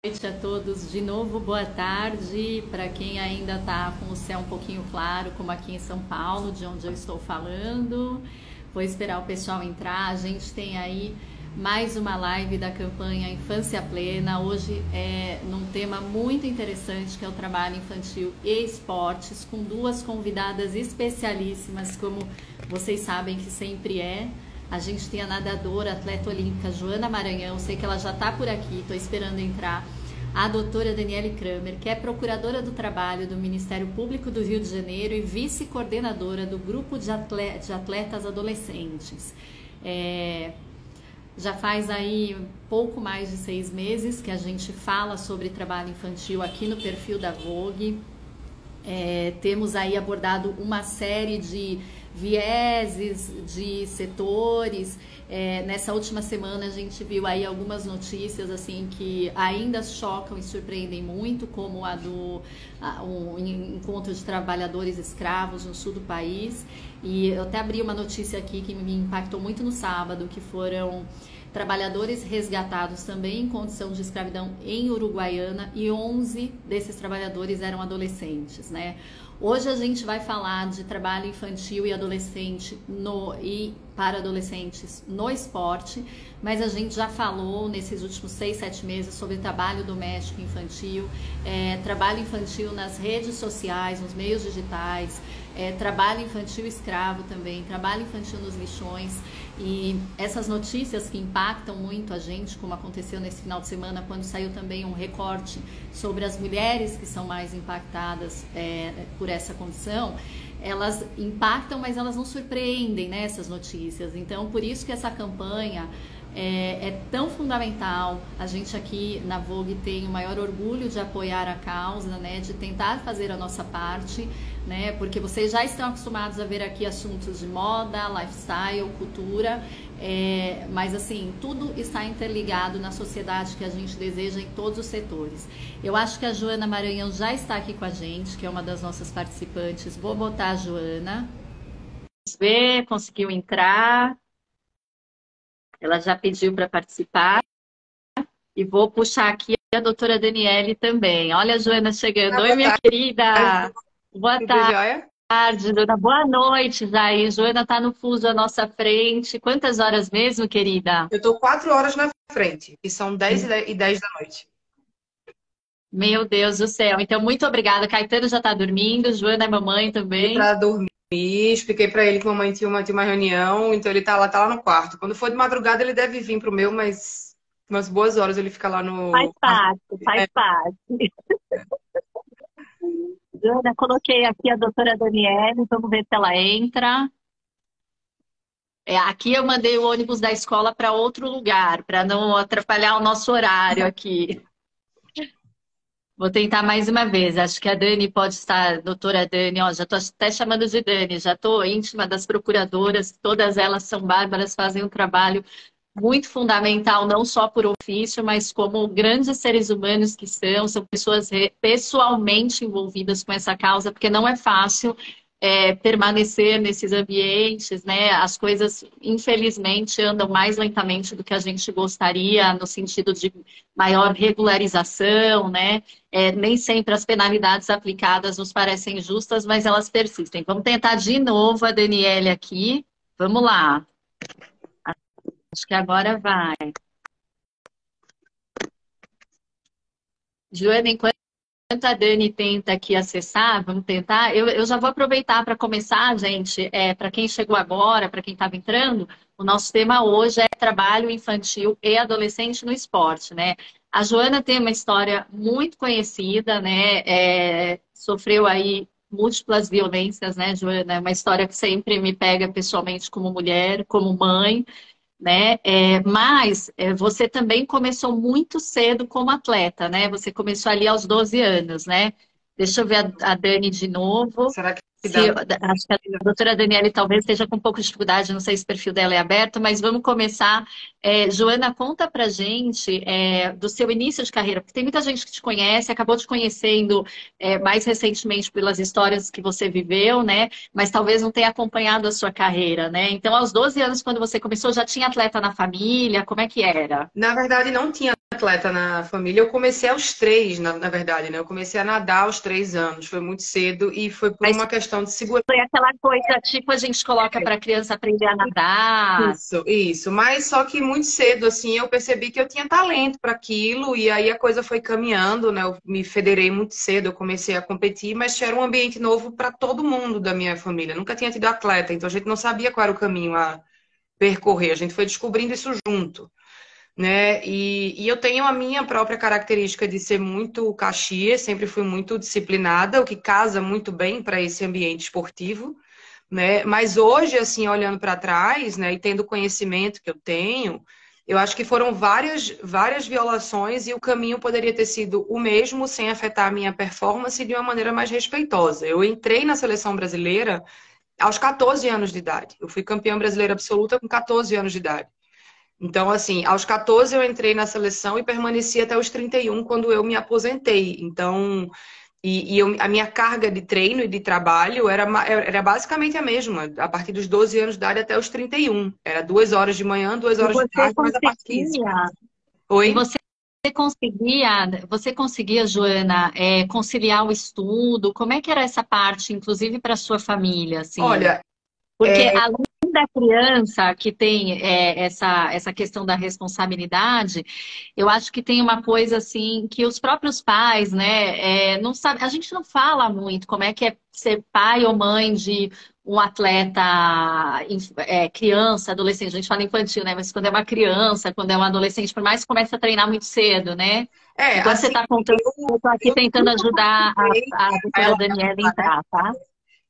Noite a todos de novo, boa tarde para quem ainda está com o céu um pouquinho claro, como aqui em São Paulo, de onde eu estou falando. Vou esperar o pessoal entrar. A gente tem aí mais uma live da campanha Infância Plena. Hoje é num tema muito interessante, que é o trabalho infantil e esportes, com duas convidadas especialíssimas, como vocês sabem que sempre é. A gente tem a nadadora, atleta olímpica Joana Maranhão, sei que ela já está por aqui, estou esperando entrar. A doutora Daniele Kramer, que é procuradora do trabalho do Ministério Público do Rio de Janeiro e vice-coordenadora do grupo de atletas adolescentes. Já faz aí pouco mais de 6 meses que a gente fala sobre trabalho infantil aqui no perfil da Vogue. Temos aí abordado uma série de vieses, de setores. Nessa última semana a gente viu aí algumas notícias assim que ainda chocam e surpreendem muito, como um encontro de trabalhadores escravos no sul do país. E eu até abri uma notícia aqui que me impactou muito no sábado, que foram trabalhadores resgatados também em condição de escravidão em Uruguaiana, e 11 desses trabalhadores eram adolescentes, né? Hoje a gente vai falar de trabalho infantil e adolescente e para adolescentes no esporte, mas a gente já falou nesses últimos 6, 7 meses sobre trabalho doméstico infantil, trabalho infantil nas redes sociais, nos meios digitais, trabalho infantil escravo também, trabalho infantil nos lixões. E essas notícias que impactam muito a gente, como aconteceu nesse final de semana, quando saiu também um recorte sobre as mulheres que são mais impactadas por essa condição, elas impactam, mas elas não surpreendem, né, essas notícias. Então, por isso que essa campanha é tão fundamental. A gente aqui na Vogue tem o maior orgulho de apoiar a causa, né, de tentar fazer a nossa parte, né, porque vocês já estão acostumados a ver aqui assuntos de moda, lifestyle, cultura, mas assim, tudo está interligado na sociedade que a gente deseja em todos os setores. Eu acho que a Joana Maranhão já está aqui com a gente, que é uma das nossas participantes. Vou botar a Joana. Vamos ver, conseguiu entrar. Ela já pediu para participar. E vou puxar aqui a doutora Daniele também. Olha a Joana chegando. Oi, Boa minha querida. tarde, Boa tudo jóia? tarde, Dona. Boa noite, Jair. Joana está no fuso à nossa frente. Quantas horas mesmo, querida? Eu estou 4 horas na frente, e são 10h10 da noite. Meu Deus do céu. Então, muito obrigada. Caetano já está dormindo. Joana é mamãe E também. para dormir, expliquei para ele que mamãe tinha uma reunião, então ele tá lá no quarto. Quando for de madrugada, ele deve vir pro meu, mas umas boas horas ele fica lá Faz no quarto. parte, faz parte. Joana, coloquei aqui a doutora Daniele. Vamos ver se ela entra. Aqui eu mandei o ônibus da escola para outro lugar, para não atrapalhar o nosso horário aqui. Vou tentar mais uma vez. Acho que a Dani pode estar, doutora Dani, ó, já estou até chamando de Dani, já estou íntima das procuradoras, todas elas são bárbaras, fazem um trabalho muito fundamental, não só por ofício, mas como grandes seres humanos que são pessoas pessoalmente envolvidas com essa causa, porque não é fácil permanecer nesses ambientes, né? As coisas, infelizmente, andam mais lentamente do que a gente gostaria, no sentido de maior regularização, né? Nem sempre as penalidades aplicadas nos parecem justas, mas elas persistem. Vamos tentar de novo a Daniele aqui. Vamos lá. Acho que agora vai. Joana, enquanto a Dani tenta aqui acessar, vamos tentar. Eu já vou aproveitar para começar, gente. Para quem chegou agora, para quem estava entrando, o nosso tema hoje é trabalho infantil e adolescente no esporte, né? A Joana tem uma história muito conhecida, né? Sofreu aí múltiplas violências, né, Joana? É uma história que sempre me pega pessoalmente como mulher, como mãe, né? Mas você também começou muito cedo como atleta, né? Você começou ali aos 12 anos, né? Deixa eu ver a Dani de novo. Será que dá? Acho que a doutora Daniele talvez esteja com um pouco de dificuldade, não sei se o perfil dela é aberto, mas vamos começar. Joana, conta pra gente do seu início de carreira, porque tem muita gente que te conhece, acabou te conhecendo mais recentemente pelas histórias que você viveu, né? Mas talvez não tenha acompanhado a sua carreira, né? Então, aos 12 anos, quando você começou, já tinha atleta na família? Como é que era? Na verdade, não tinha atleta na família. Eu comecei aos 3, na verdade, né? Eu comecei a nadar aos 3 anos, foi muito cedo e foi por Mas uma questão de segurança. foi aquela coisa, tipo, a gente coloca para a criança aprender a nadar. Isso. Mas só que muito cedo, assim, eu percebi que eu tinha talento para aquilo e aí a coisa foi caminhando, né? Eu me federei muito cedo, eu comecei a competir, mas era um ambiente novo para todo mundo da minha família. Nunca tinha tido atleta, então a gente não sabia qual era o caminho a percorrer. A gente foi descobrindo isso junto, né? E eu tenho a minha própria característica de ser muito caxias, sempre fui muito disciplinada, o que casa muito bem para esse ambiente esportivo, né? Mas hoje, assim, olhando para trás, né, e tendo o conhecimento que eu tenho, eu acho que foram várias violações e o caminho poderia ter sido o mesmo sem afetar a minha performance de uma maneira mais respeitosa. Eu entrei na seleção brasileira aos 14 anos de idade. Eu fui campeã brasileira absoluta com 14 anos de idade. Então, assim, aos 14 eu entrei na seleção e permaneci até os 31 quando eu me aposentei. Então, a minha carga de treino e de trabalho era basicamente a mesma, a partir dos 12 anos de idade até os 31. Era 2 horas de manhã, duas E horas de você tarde, mais a parte física. conseguia, e Oi? você conseguia, Joana, conciliar o estudo? Como é que era essa parte, inclusive para sua família, assim? Olha, Porque além da criança que tem essa questão da responsabilidade, eu acho que tem uma coisa assim que os próprios pais, né, não sabe, a gente não fala muito como é que é ser pai ou mãe de um atleta, criança, adolescente, a gente fala infantil, né? Mas quando é uma criança, quando é um adolescente, por mais que comece a treinar muito cedo, né? Enquanto você assim, está contando, eu estou aqui eu tentando nunca ajudar participei, a doutora ela, Daniela a entrar, tá?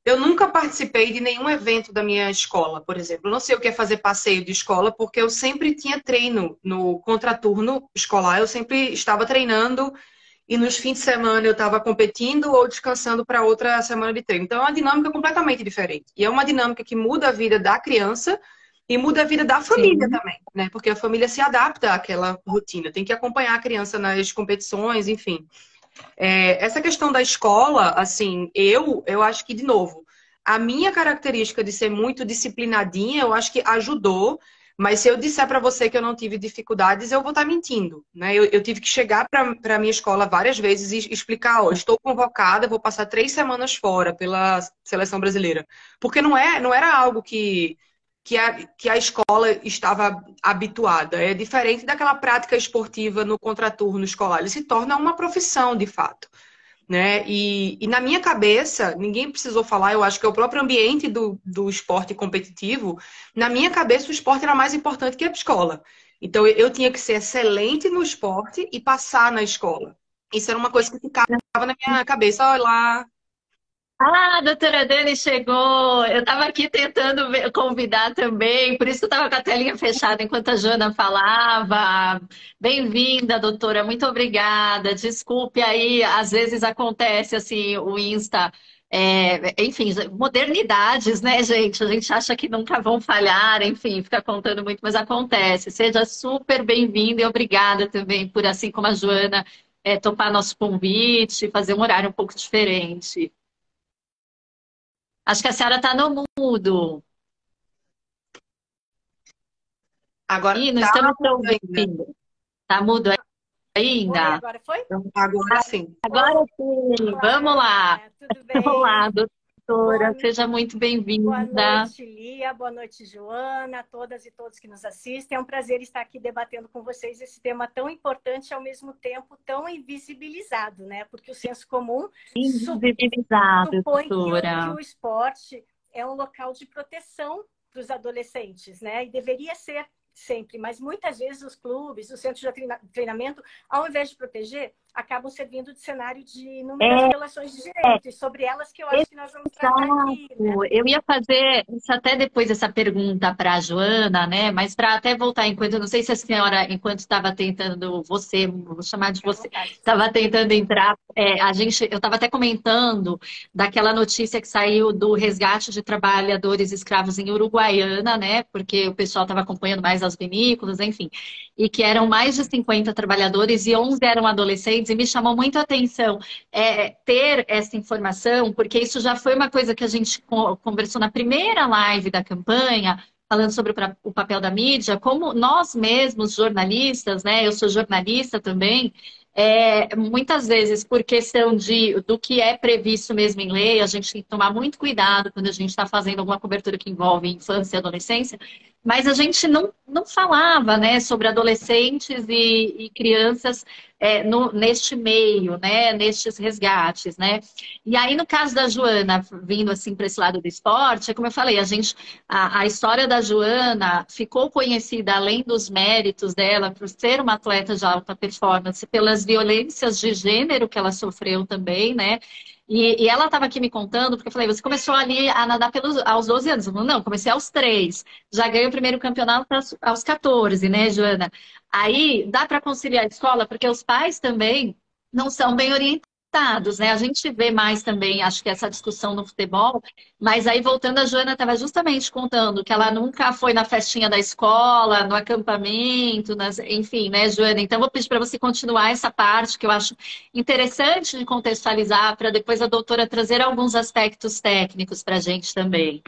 eu nunca participei de nenhum evento da minha escola, por exemplo. Eu não sei o que é fazer passeio de escola, porque eu sempre tinha treino no contraturno escolar, eu sempre estava treinando e nos fins de semana eu estava competindo ou descansando para outra semana de treino. Então é uma dinâmica completamente diferente. E é uma dinâmica que muda a vida da criança e muda a vida da família Sim. também, né? Porque a família se adapta àquela rotina, tem que acompanhar a criança nas competições, enfim. Essa questão da escola, assim, eu acho que, de novo, a minha característica de ser muito disciplinadinha, eu acho que ajudou. Mas se eu disser para você que eu não tive dificuldades, eu vou estar mentindo, né? Eu tive que chegar para a minha escola várias vezes e explicar, ó, estou convocada, vou passar 3 semanas fora pela seleção brasileira. Porque não era algo que a escola estava habituada. É diferente daquela prática esportiva no contraturno escolar. Ele se torna uma profissão, de fato, né? E na minha cabeça, ninguém precisou falar, eu acho que é o próprio ambiente do esporte competitivo, na minha cabeça o esporte era mais importante que a escola. Então eu tinha que ser excelente no esporte e passar na escola. Isso era uma coisa que ficava na minha cabeça. Olha lá. Ah, a doutora Dani chegou. Eu estava aqui tentando convidar também, por isso que eu estava com a telinha fechada enquanto a Joana falava. Bem-vinda, doutora, muito obrigada. Desculpe aí, às vezes acontece assim, o Insta. Enfim, modernidades, né, gente? A gente acha que nunca vão falhar, enfim, fica contando muito, mas acontece. Seja super bem-vinda e obrigada também por, assim como a Joana, topar nosso convite, fazer um horário um pouco diferente. Acho que a senhora está no mudo. Agora Ih, não tá estamos te ainda. ouvindo. Está mudo Oi, ainda? agora foi? Agora sim. Agora sim, vamos lá. Tudo Olá, bem? doutora, Boa, seja muito boa bem-vinda. noite, Lia. Boa noite, Joana, todas e todos que nos assistem. É um prazer estar aqui debatendo com vocês esse tema tão importante e, ao mesmo tempo, tão invisibilizado, né? Porque o senso comum Invisibilizado, supõe que doutora. o esporte é um local de proteção para os adolescentes, né? E deveria ser sempre, mas muitas vezes os clubes, os centros de treinamento, ao invés de proteger, acabam servindo de cenário de inúmeras violações de direito, e sobre elas que eu acho que nós vamos tratar aqui, né? Exato. Eu ia fazer isso até depois essa pergunta para a Joana, né? Mas para até voltar, enquanto eu não sei se a senhora, enquanto estava tentando você, vou chamar de Fica à você, vontade. estava tentando entrar, eu estava até comentando daquela notícia que saiu do resgate de trabalhadores escravos em Uruguaiana, né? Porque o pessoal estava acompanhando mais as vinícolas, enfim, e que eram mais de 50 trabalhadores e 11 eram adolescentes, e me chamou muito a atenção ter essa informação, porque isso já foi uma coisa que a gente conversou na primeira live da campanha, falando sobre o papel da mídia, como nós mesmos, jornalistas, né? Eu sou jornalista também, muitas vezes, por questão do que é previsto mesmo em lei, a gente tem que tomar muito cuidado quando a gente está fazendo alguma cobertura que envolve infância e adolescência, mas a gente não falava, né, sobre adolescentes e crianças neste meio, né, nestes resgates, né? E aí, no caso da Joana, vindo assim para esse lado do esporte, é como eu falei, a história da Joana ficou conhecida, além dos méritos dela, por ser uma atleta de alta performance, pelas violências de gênero que ela sofreu também, né? E ela estava aqui me contando, porque eu falei, você começou ali a nadar aos 12 anos. Eu falei, não, comecei aos 3. Já ganhei o primeiro campeonato aos 14, né, Joana? Aí dá para conciliar a escola, porque os pais também não são bem orientados, né? A gente vê mais também, acho que essa discussão no futebol, mas aí voltando, a Joana estava justamente contando que ela nunca foi na festinha da escola, no acampamento, enfim, né, Joana? Então vou pedir para você continuar essa parte que eu acho interessante de contextualizar, para depois a doutora trazer alguns aspectos técnicos para a gente também.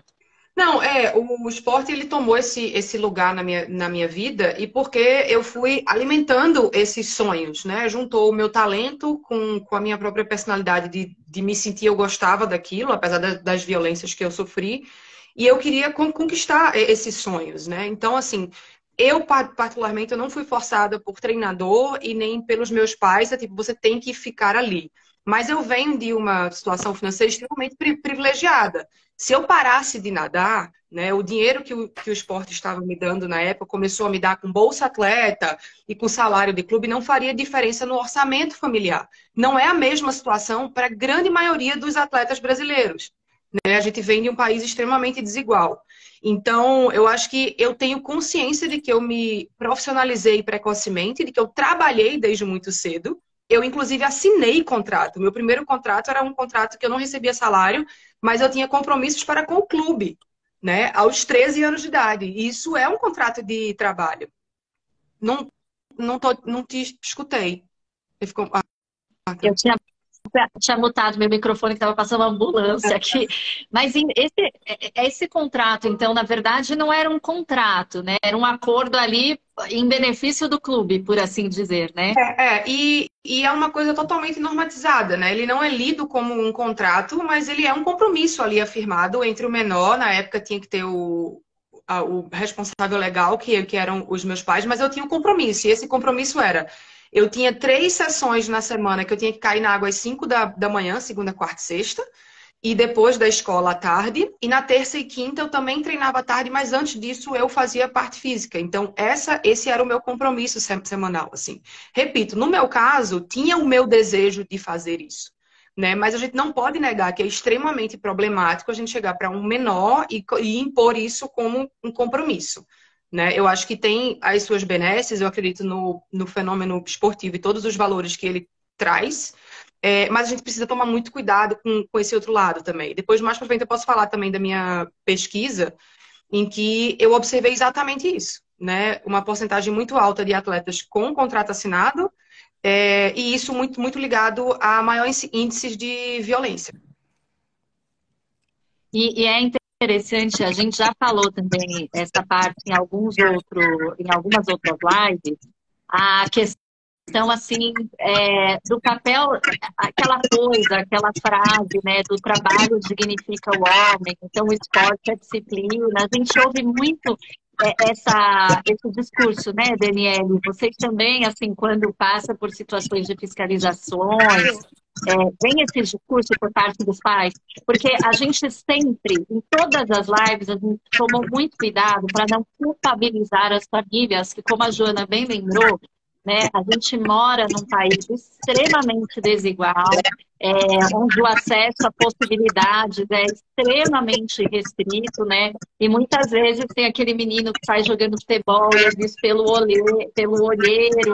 Não, o esporte ele tomou esse lugar na minha vida e porque eu fui alimentando esses sonhos, né? Juntou o meu talento com a minha própria personalidade de me sentir, eu gostava daquilo, apesar das violências que eu sofri, e eu queria conquistar esses sonhos, né? Então, assim, eu particularmente eu não fui forçada por treinador e nem pelos meus pais, tipo, você tem que ficar ali. Mas eu venho de uma situação financeira extremamente privilegiada. Se eu parasse de nadar, né, o dinheiro que o esporte estava me dando na época, começou a me dar com bolsa atleta e com salário de clube, não faria diferença no orçamento familiar. Não é a mesma situação para a grande maioria dos atletas brasileiros, né? A gente vem de um país extremamente desigual. Então, eu acho que eu tenho consciência de que eu me profissionalizei precocemente, de que eu trabalhei desde muito cedo. Eu, inclusive, assinei contrato. Meu primeiro contrato era um contrato que eu não recebia salário, mas eu tinha compromissos para com o clube, né? Aos 13 anos de idade. E isso é um contrato de trabalho. Não, não te escutei. Ele ficou... Eu tinha mutado meu microfone que estava passando uma ambulância aqui. Mas esse contrato, então, na verdade, não era um contrato, né? Era um acordo ali em benefício do clube, por assim dizer, né? E é uma coisa totalmente normatizada, né? Ele não é lido como um contrato, mas ele é um compromisso ali afirmado entre o menor, na época tinha que ter o responsável legal, que eram os meus pais, mas eu tinha um compromisso, e esse compromisso era... Eu tinha 3 sessões na semana que eu tinha que cair na água às 5 da manhã, segunda, quarta e sexta, e depois da escola à tarde. E na terça e quinta eu também treinava à tarde, mas antes disso eu fazia parte física. Então, esse era o meu compromisso semanal, assim. Repito, no meu caso, tinha o meu desejo de fazer isso, né? Mas a gente não pode negar que é extremamente problemático a gente chegar para um menor e impor isso como um compromisso, né? Eu acho que tem as suas benesses, eu acredito no fenômeno esportivo e todos os valores que ele traz, mas a gente precisa tomar muito cuidado com esse outro lado também. Depois, mais para frente, eu posso falar também da minha pesquisa, em que eu observei exatamente isso, né? Uma porcentagem muito alta de atletas com contrato assinado, e isso muito, muito ligado a maiores índices de violência. E é interessante, a gente já falou também essa parte em algumas outras lives, a questão assim do papel, aquela frase, né, do trabalho dignifica o homem, então o esporte é disciplina. A gente ouve muito esse discurso, né, Daniele? Vocês também, assim, quando passa por situações de fiscalizações, vem esse discurso por parte dos pais, porque a gente sempre, em todas as lives, a gente tomou muito cuidado para não culpabilizar as famílias, que como a Joana bem lembrou, né, a gente mora num país extremamente desigual, onde o acesso a possibilidades é extremamente restrito, né? E muitas vezes tem aquele menino que sai jogando futebol e é visto pelo olheiro,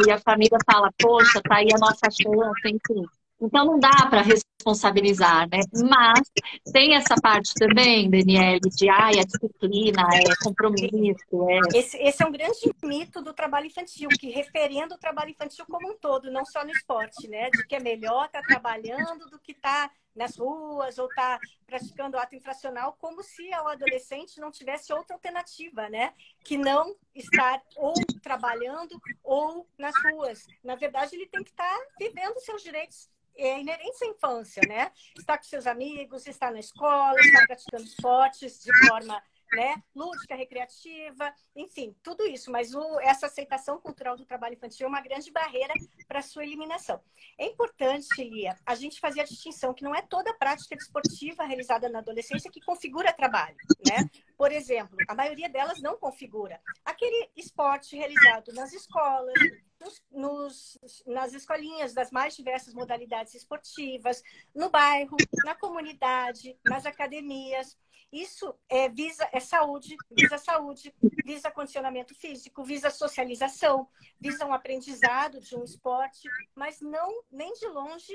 e a família fala, poxa, tá aí a nossa chance, enfim. Então não dá para responsabilizar, né? Mas tem essa parte também, Daniele, de é disciplina, é compromisso. Esse é um grande mito do trabalho infantil, que referenda o trabalho infantil como um todo, não só no esporte, né? De que é melhor estar trabalhando do que estar nas ruas ou estar praticando ato infracional, como se o adolescente não tivesse outra alternativa, né? Que não estar ou trabalhando ou nas ruas. Na verdade, ele tem que estar vivendo seus direitos inerentes à infância, né? Estar com seus amigos, estar na escola, estar praticando esportes de forma, né, lúdica, recreativa, enfim, tudo isso. Mas essa aceitação cultural do trabalho infantil é uma grande barreira para a sua eliminação. É importante, Lia, a gente fazer a distinção que não é toda prática desportiva realizada na adolescência que configura trabalho, né? Por exemplo, a maioria delas não configura. Aquele esporte realizado nas escolas, nas escolinhas das mais diversas modalidades esportivas, no bairro, na comunidade, nas academias. Isso visa saúde, visa condicionamento físico, visa socialização, visa um aprendizado de um esporte, mas não, nem de longe,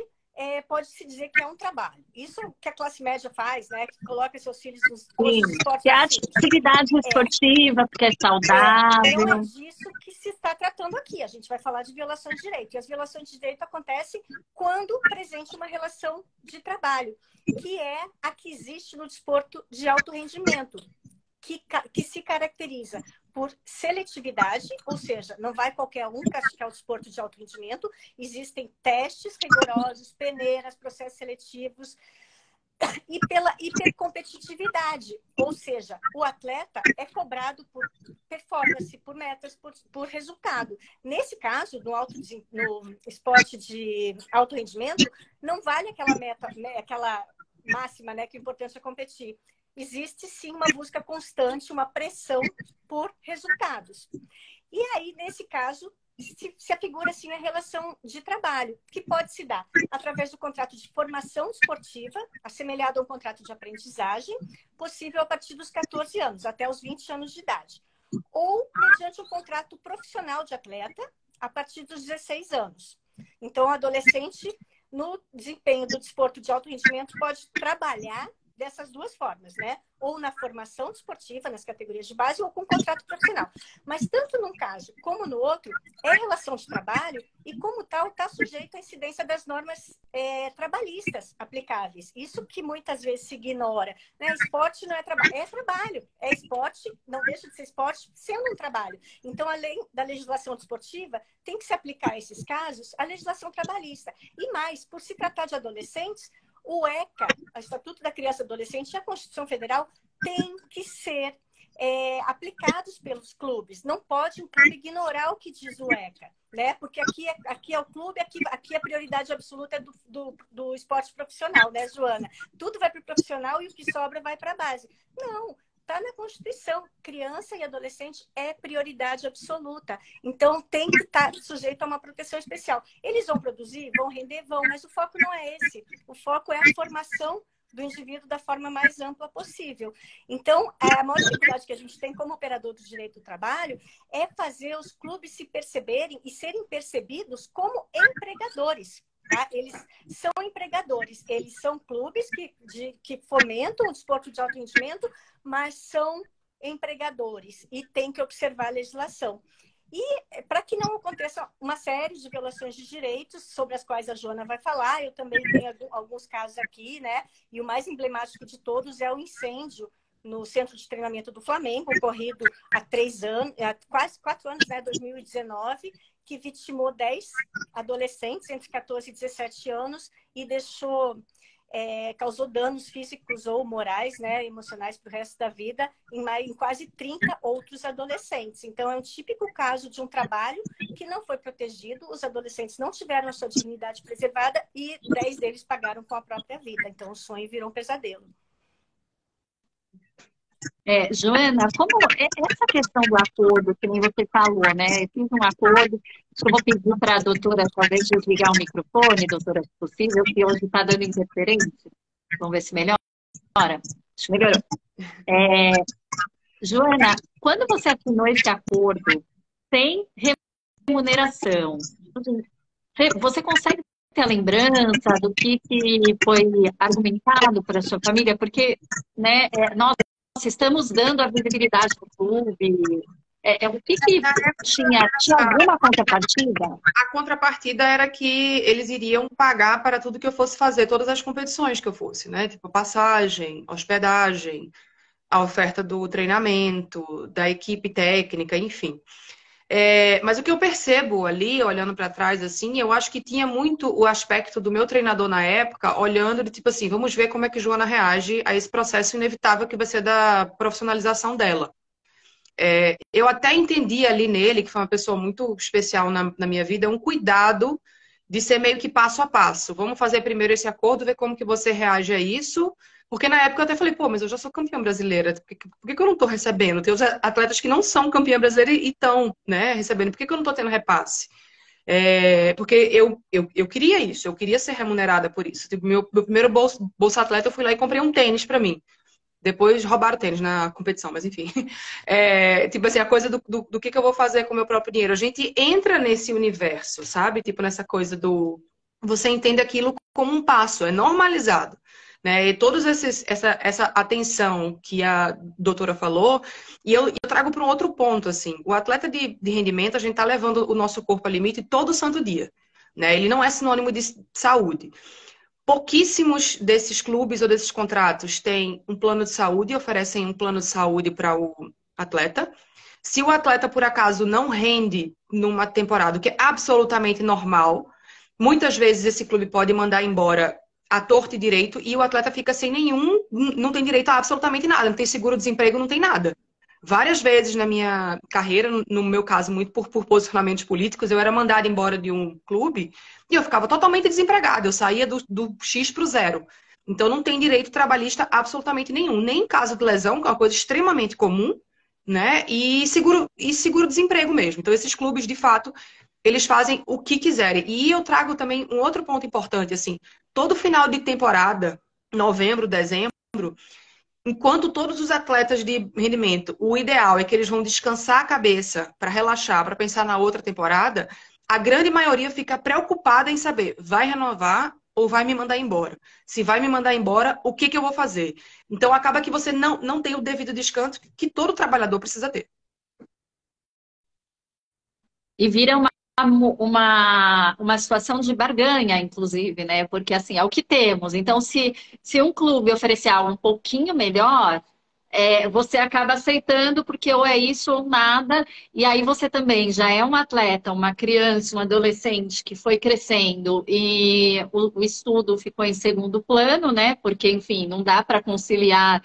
pode-se dizer que é um trabalho. Isso que a classe média faz, né? Que coloca seus filhos nos esportes. Que é atividade esportiva, porque é saudável. Não é disso que se está tratando aqui. A gente vai falar de violações de direito. E as violações de direito acontecem quando presente uma relação de trabalho, que é a que existe no desporto de alto rendimento, que se caracteriza por seletividade, ou seja, não vai qualquer um praticar o desporto de alto rendimento, existem testes rigorosos, peneiras, processos seletivos, e pela hipercompetitividade, ou seja, o atleta é cobrado por performance, por metas, por resultado. Nesse caso, no esporte de alto rendimento, não vale aquela meta, aquela máxima, né, que o importante é competir. Existe sim uma busca constante, uma pressão por resultados. E aí, nesse caso, se afigura assim a relação de trabalho, que pode se dar através do contrato de formação esportiva, assemelhado a um contrato de aprendizagem, possível a partir dos 14 anos, até os 20 anos de idade. Ou mediante um contrato profissional de atleta, a partir dos 16 anos. Então, o adolescente, no desempenho do desporto de alto rendimento, pode trabalhar dessas duas formas, né? Ou na formação desportiva, nas categorias de base, ou com contrato profissional. Mas tanto num caso como no outro, é relação de trabalho e, como tal, está sujeito à incidência das normas trabalhistas aplicáveis. Isso que muitas vezes se ignora, né? Esporte não é trabalho, é trabalho. É esporte, não deixa de ser esporte, sendo um trabalho. Então, além da legislação desportiva, tem que se aplicar a esses casos a legislação trabalhista. E mais, por se tratar de adolescentes, o ECA, o Estatuto da Criança e Adolescente, e a Constituição Federal tem que ser aplicados pelos clubes. Não pode um clube ignorar o que diz o ECA, né? Porque aqui é o clube, aqui a prioridade absoluta é do esporte profissional, né, Joana? Tudo vai para o profissional e o que sobra vai para a base. Não. Está na Constituição. Criança e adolescente é prioridade absoluta. Então, tem que estar sujeito a uma proteção especial. Eles vão produzir, vão render, vão, mas o foco não é esse. O foco é a formação do indivíduo da forma mais ampla possível. Então, a maior dificuldade que a gente tem como operador do direito do trabalho é fazer os clubes se perceberem e serem percebidos como empregadores. Tá? Eles são empregadores, eles são clubes que fomentam o desporto de alto rendimento, mas são empregadores e tem que observar a legislação. E para que não aconteça uma série de violações de direitos sobre as quais a Joana vai falar, eu também tenho alguns casos aqui, né? E o mais emblemático de todos é o incêndio no Centro de Treinamento do Flamengo, ocorrido há 3 anos, quase 4 anos, né? 2019, que vitimou 10 adolescentes entre 14 e 17 anos e causou danos físicos ou morais, né, emocionais para o resto da vida em quase 30 outros adolescentes. Então, é um típico caso de um trabalho que não foi protegido, os adolescentes não tiveram a sua dignidade preservada e 10 deles pagaram com a própria vida. Então, o sonho virou um pesadelo. Joana, como essa questão do acordo, que nem você falou, né? Eu fiz um acordo, acho que eu vou pedir para a doutora talvez desligar o microfone, doutora, se possível, que hoje está dando interferência. Vamos ver se melhora. Acho que melhorou. Joana, quando você assinou esse acordo sem remuneração, você consegue tem a lembrança do que foi argumentado por a sua família? Porque, né, nós estamos dando a visibilidade para o clube. O que tinha alguma contrapartida? A contrapartida era que eles iriam pagar para tudo que eu fosse fazer, todas as competições que eu fosse, né? Tipo, passagem, hospedagem, a oferta do treinamento, da equipe técnica, enfim. Mas o que eu percebo ali, olhando para trás, assim, eu acho que tinha muito o aspecto do meu treinador na época, olhando de tipo assim, vamos ver como é que Joana reage a esse processo inevitável que vai ser da profissionalização dela. Eu até entendi ali nele, que foi uma pessoa muito especial na minha vida, um cuidado de ser meio que passo a passo. Vamos fazer primeiro esse acordo, ver como que você reage a isso. Porque na época eu até falei, pô, mas eu já sou campeã brasileira, por que eu não estou recebendo? Tem os atletas que não são campeã brasileira e estão, né, recebendo. Por que eu não estou tendo repasse? Porque eu queria isso, eu queria ser remunerada por isso. Tipo, meu primeiro bolsa atleta, eu fui lá e comprei um tênis para mim. Depois roubaram o tênis na competição, mas enfim. Tipo assim, a coisa do que eu vou fazer com o meu próprio dinheiro. A gente entra nesse universo, sabe? Tipo, nessa coisa do... Você entende aquilo como um passo, é normalizado. Né? E toda essa atenção que a doutora falou, e eu trago para um outro ponto, assim. O atleta de rendimento, a gente está levando o nosso corpo ao limite todo santo dia. Né? Ele não é sinônimo de saúde. Pouquíssimos desses clubes ou desses contratos têm um plano de saúde e oferecem um plano de saúde para o atleta. Se o atleta, por acaso, não rende numa temporada, o que é absolutamente normal, muitas vezes esse clube pode mandar embora à torto e direito e o atleta fica sem não tem direito a absolutamente nada, não tem seguro-desemprego, não tem nada. Várias vezes na minha carreira, no meu caso, muito por posicionamentos políticos, eu era mandada embora de um clube e eu ficava totalmente desempregada. Eu saía do X para o zero. Então, não tem direito trabalhista absolutamente nenhum. Nem em caso de lesão, que é uma coisa extremamente comum, né? E seguro-desemprego mesmo. Então, esses clubes, de fato, eles fazem o que quiserem. E eu trago também um outro ponto importante, assim. Todo final de temporada, novembro, dezembro, enquanto todos os atletas de rendimento, o ideal é que eles vão descansar a cabeça para relaxar, para pensar na outra temporada, a grande maioria fica preocupada em saber, vai renovar ou vai me mandar embora? Se vai me mandar embora, o que eu vou fazer? Então acaba que você não tem o devido descanso que todo trabalhador precisa ter. E vira uma situação de barganha, inclusive, né? Porque assim, é o que temos. Então, se um clube oferecer algo um pouquinho melhor, você acaba aceitando porque ou é isso ou nada, e aí você também já é um atleta, uma criança, um adolescente que foi crescendo e o estudo ficou em segundo plano, né? Porque, enfim, não dá para conciliar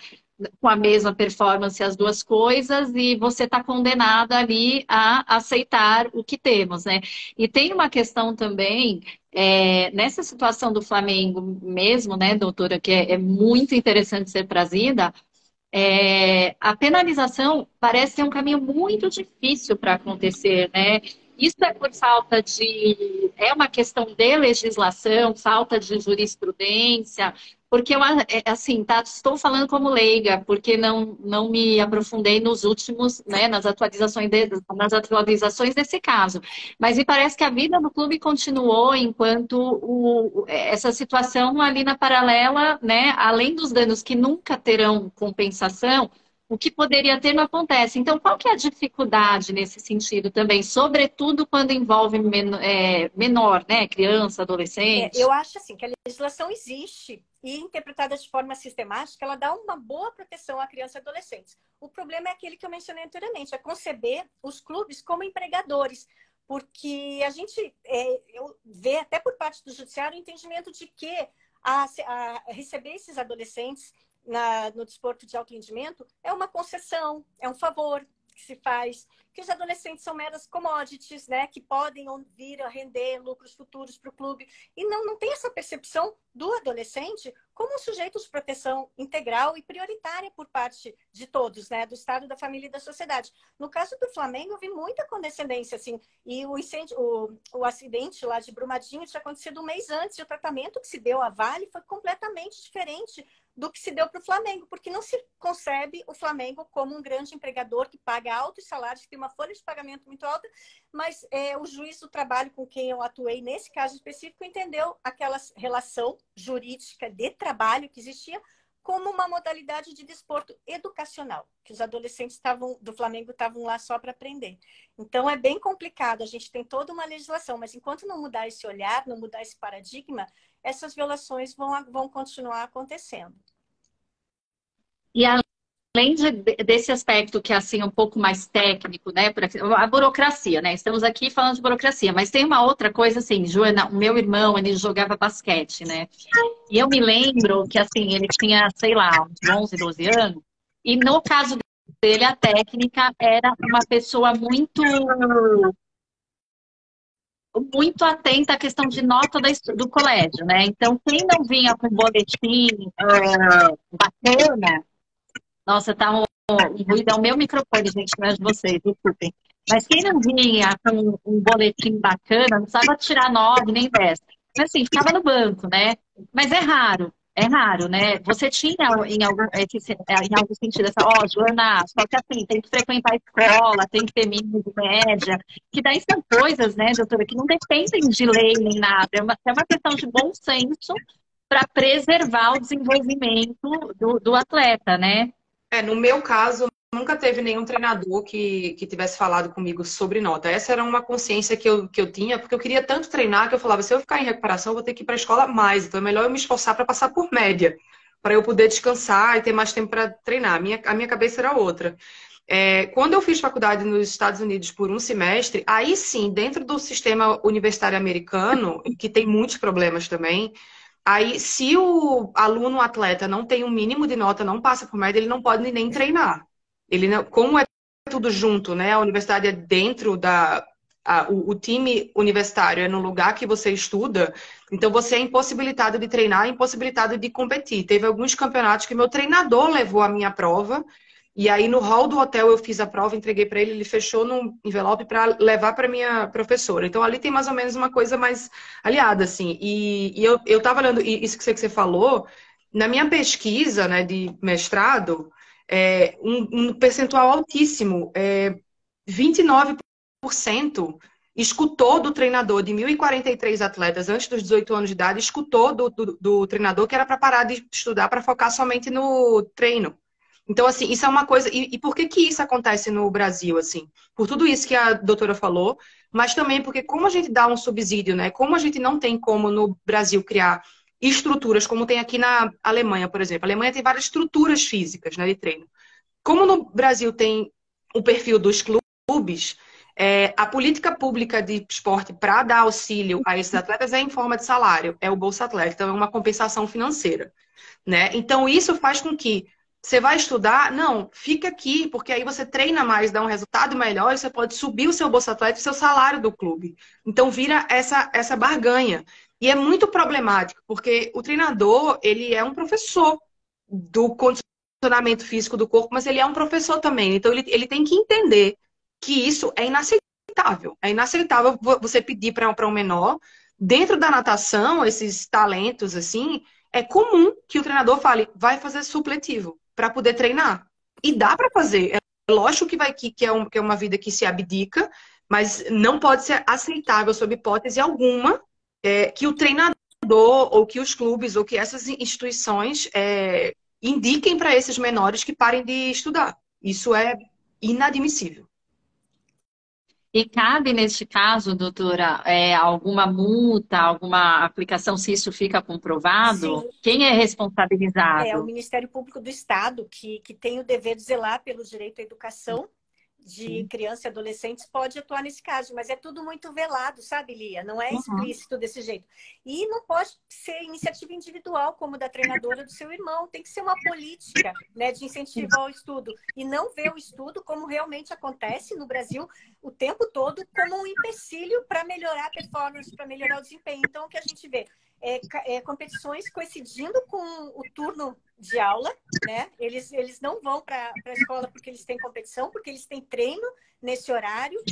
com a mesma performance as duas coisas e você está condenada ali a aceitar o que temos, né? E tem uma questão também, nessa situação do Flamengo mesmo, né, doutora, que é muito interessante ser trazida, a penalização parece ser um caminho muito difícil para acontecer, né? Isso é por falta de... É uma questão de legislação, falta de jurisprudência, porque eu, assim, tá, estou falando como leiga, porque não me aprofundei nos últimos, né, nas atualizações desse caso. Mas me parece que a vida do clube continuou enquanto essa situação ali na paralela, né, além dos danos que nunca terão compensação, o que poderia ter não acontece. Então, qual que é a dificuldade nesse sentido também? Sobretudo quando envolve menor, né? Criança, adolescente. Eu acho assim que a legislação existe e interpretada de forma sistemática, ela dá uma boa proteção à criança e adolescentes. O problema é aquele que eu mencionei anteriormente, é conceber os clubes como empregadores. Porque a gente vê até por parte do judiciário o entendimento de que a receber esses adolescentes no desporto de alto rendimento é uma concessão, é um favor que se faz, que os adolescentes são meras commodities, né, que podem vir a render lucros futuros para o clube. E não tem essa percepção do adolescente como um sujeito de proteção integral e prioritária por parte de todos, né? Do Estado, da família e da sociedade. No caso do Flamengo, eu vi muita condescendência, assim, e o acidente lá de Brumadinho tinha acontecido um mês antes, e o tratamento que se deu à Vale foi completamente diferente do que se deu para o Flamengo, porque não se concebe o Flamengo como um grande empregador que paga altos salários, que tem uma folha de pagamento muito alta, mas o juiz do trabalho com quem eu atuei nesse caso específico entendeu aquela relação jurídica de trabalho que existia como uma modalidade de desporto educacional, que os adolescentes do Flamengo estavam lá só para aprender. Então é bem complicado, a gente tem toda uma legislação, mas enquanto não mudar esse olhar, não mudar esse paradigma, essas violações vão continuar acontecendo. E além desse aspecto que é assim um pouco mais técnico, né, a burocracia, né? Estamos aqui falando de burocracia, mas tem uma outra coisa assim, Joana, o meu irmão, ele jogava basquete, né? E eu me lembro que assim, ele tinha, sei lá, uns 11, 12 anos, e no caso dele a técnica era uma pessoa muito atenta à questão de nota do colégio, né? Então, quem não vinha com boletim bacana, nossa, tá um ruído, é o meu microfone, gente, não é de vocês, desculpem. Mas quem não vinha com um boletim bacana, não precisava tirar 9 nem 10. Mas assim, ficava no banco, né? Mas é raro, né? Você tinha em algum sentido essa, Joana, só que assim, tem que frequentar a escola, tem que ter mínimo de média, que daí são coisas, né, doutora, que não dependem de lei nem nada, é uma questão de bom senso para preservar o desenvolvimento do atleta, né? No meu caso, nunca teve nenhum treinador que tivesse falado comigo sobre nota. Essa era uma consciência que eu tinha, porque eu queria tanto treinar que eu falava, se eu ficar em recuperação, eu vou ter que ir para a escola mais. Então é melhor eu me esforçar para passar por média, para eu poder descansar e ter mais tempo para treinar. A minha cabeça era outra. Quando eu fiz faculdade nos Estados Unidos por um semestre, aí sim, dentro do sistema universitário americano, que tem muitos problemas também, aí, se o aluno, o atleta, não tem um mínimo de nota, não passa por média, ele não pode nem treinar. Ele não, como é tudo junto, né? A universidade é dentro o time universitário é no lugar que você estuda, então você é impossibilitado de treinar, impossibilitado de competir. Teve alguns campeonatos que meu treinador levou a minha prova, e aí no hall do hotel eu fiz a prova, entreguei para ele, ele fechou num envelope para levar para minha professora. Então ali tem mais ou menos uma coisa mais aliada, assim. E eu tava olhando, isso que você falou, na minha pesquisa, né, de mestrado, um percentual altíssimo, 29% escutou do treinador de 1.043 atletas antes dos 18 anos de idade, escutou do treinador que era para parar de estudar para focar somente no treino. Então, assim, isso é uma coisa... E por que isso acontece no Brasil, assim? Por tudo isso que a doutora falou, mas também porque como a gente dá um subsídio, né? Como a gente não tem como no Brasil criar estruturas, como tem aqui na Alemanha, por exemplo. A Alemanha tem várias estruturas físicas, né, de treino. Como no Brasil tem o perfil dos clubes, a política pública de esporte para dar auxílio a esses atletas é em forma de salário, é o Bolsa Atleta, então é uma compensação financeira, né? Então, isso faz com que você vai estudar? Não, fica aqui, porque aí você treina mais, dá um resultado melhor, e você pode subir o seu Bolsa Atleta e o seu salário do clube. Então vira essa barganha. E é muito problemático, porque o treinador, ele é um professor do condicionamento físico do corpo, mas ele é um professor também. Então ele tem que entender que isso é inaceitável. É inaceitável você pedir para um menor, dentro da natação, esses talentos assim, é comum que o treinador fale, vai fazer supletivo para poder treinar. E dá para fazer. É lógico que é uma vida que se abdica, mas não pode ser aceitável, sob hipótese alguma, que o treinador, ou que os clubes, ou que essas instituições indiquem para esses menores que parem de estudar. Isso é inadmissível. E cabe, neste caso, doutora, alguma multa, alguma aplicação, se isso fica comprovado? Sim. Quem é responsabilizado? É o Ministério Público do Estado, que tem o dever de zelar pelo direito à educação de crianças e adolescentes, pode atuar nesse caso, mas é tudo muito velado, sabe, Lia? Não é explícito desse jeito. E não pode ser iniciativa individual, como da treinadora do seu irmão. Tem que ser uma política, né, de incentivar o estudo. E não ver o estudo, como realmente acontece no Brasil o tempo todo, como um empecilho para melhorar a performance, para melhorar o desempenho. Então, o que a gente vê? competições coincidindo com o turno de aula, né? Eles não vão para a escola porque eles têm competição, porque eles têm treino nesse horário.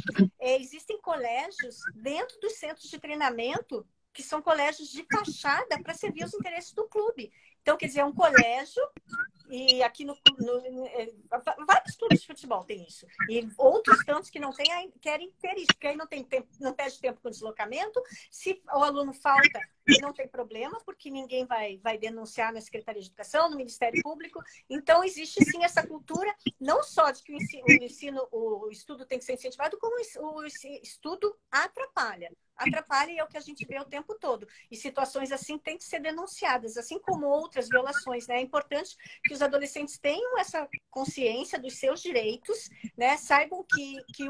Existem colégios dentro dos centros de treinamento que são colégios de fachada para servir os interesses do clube. Então, quer dizer, é um colégio, e aqui vários clubes de futebol tem isso. E outros tantos que não têm, querem ter isso, porque aí não tem tempo, não perde tempo com deslocamento. Se o aluno falta, não tem problema, porque ninguém vai denunciar na Secretaria de Educação, no Ministério Público. Então, existe sim essa cultura, não só de que o estudo tem que ser incentivado, como o estudo atrapalha. Atrapalha e é o que a gente vê o tempo todo. E situações assim têm que ser denunciadas, assim como outras violações, né? É importante que os adolescentes tenham essa consciência dos seus direitos, né? Saibam que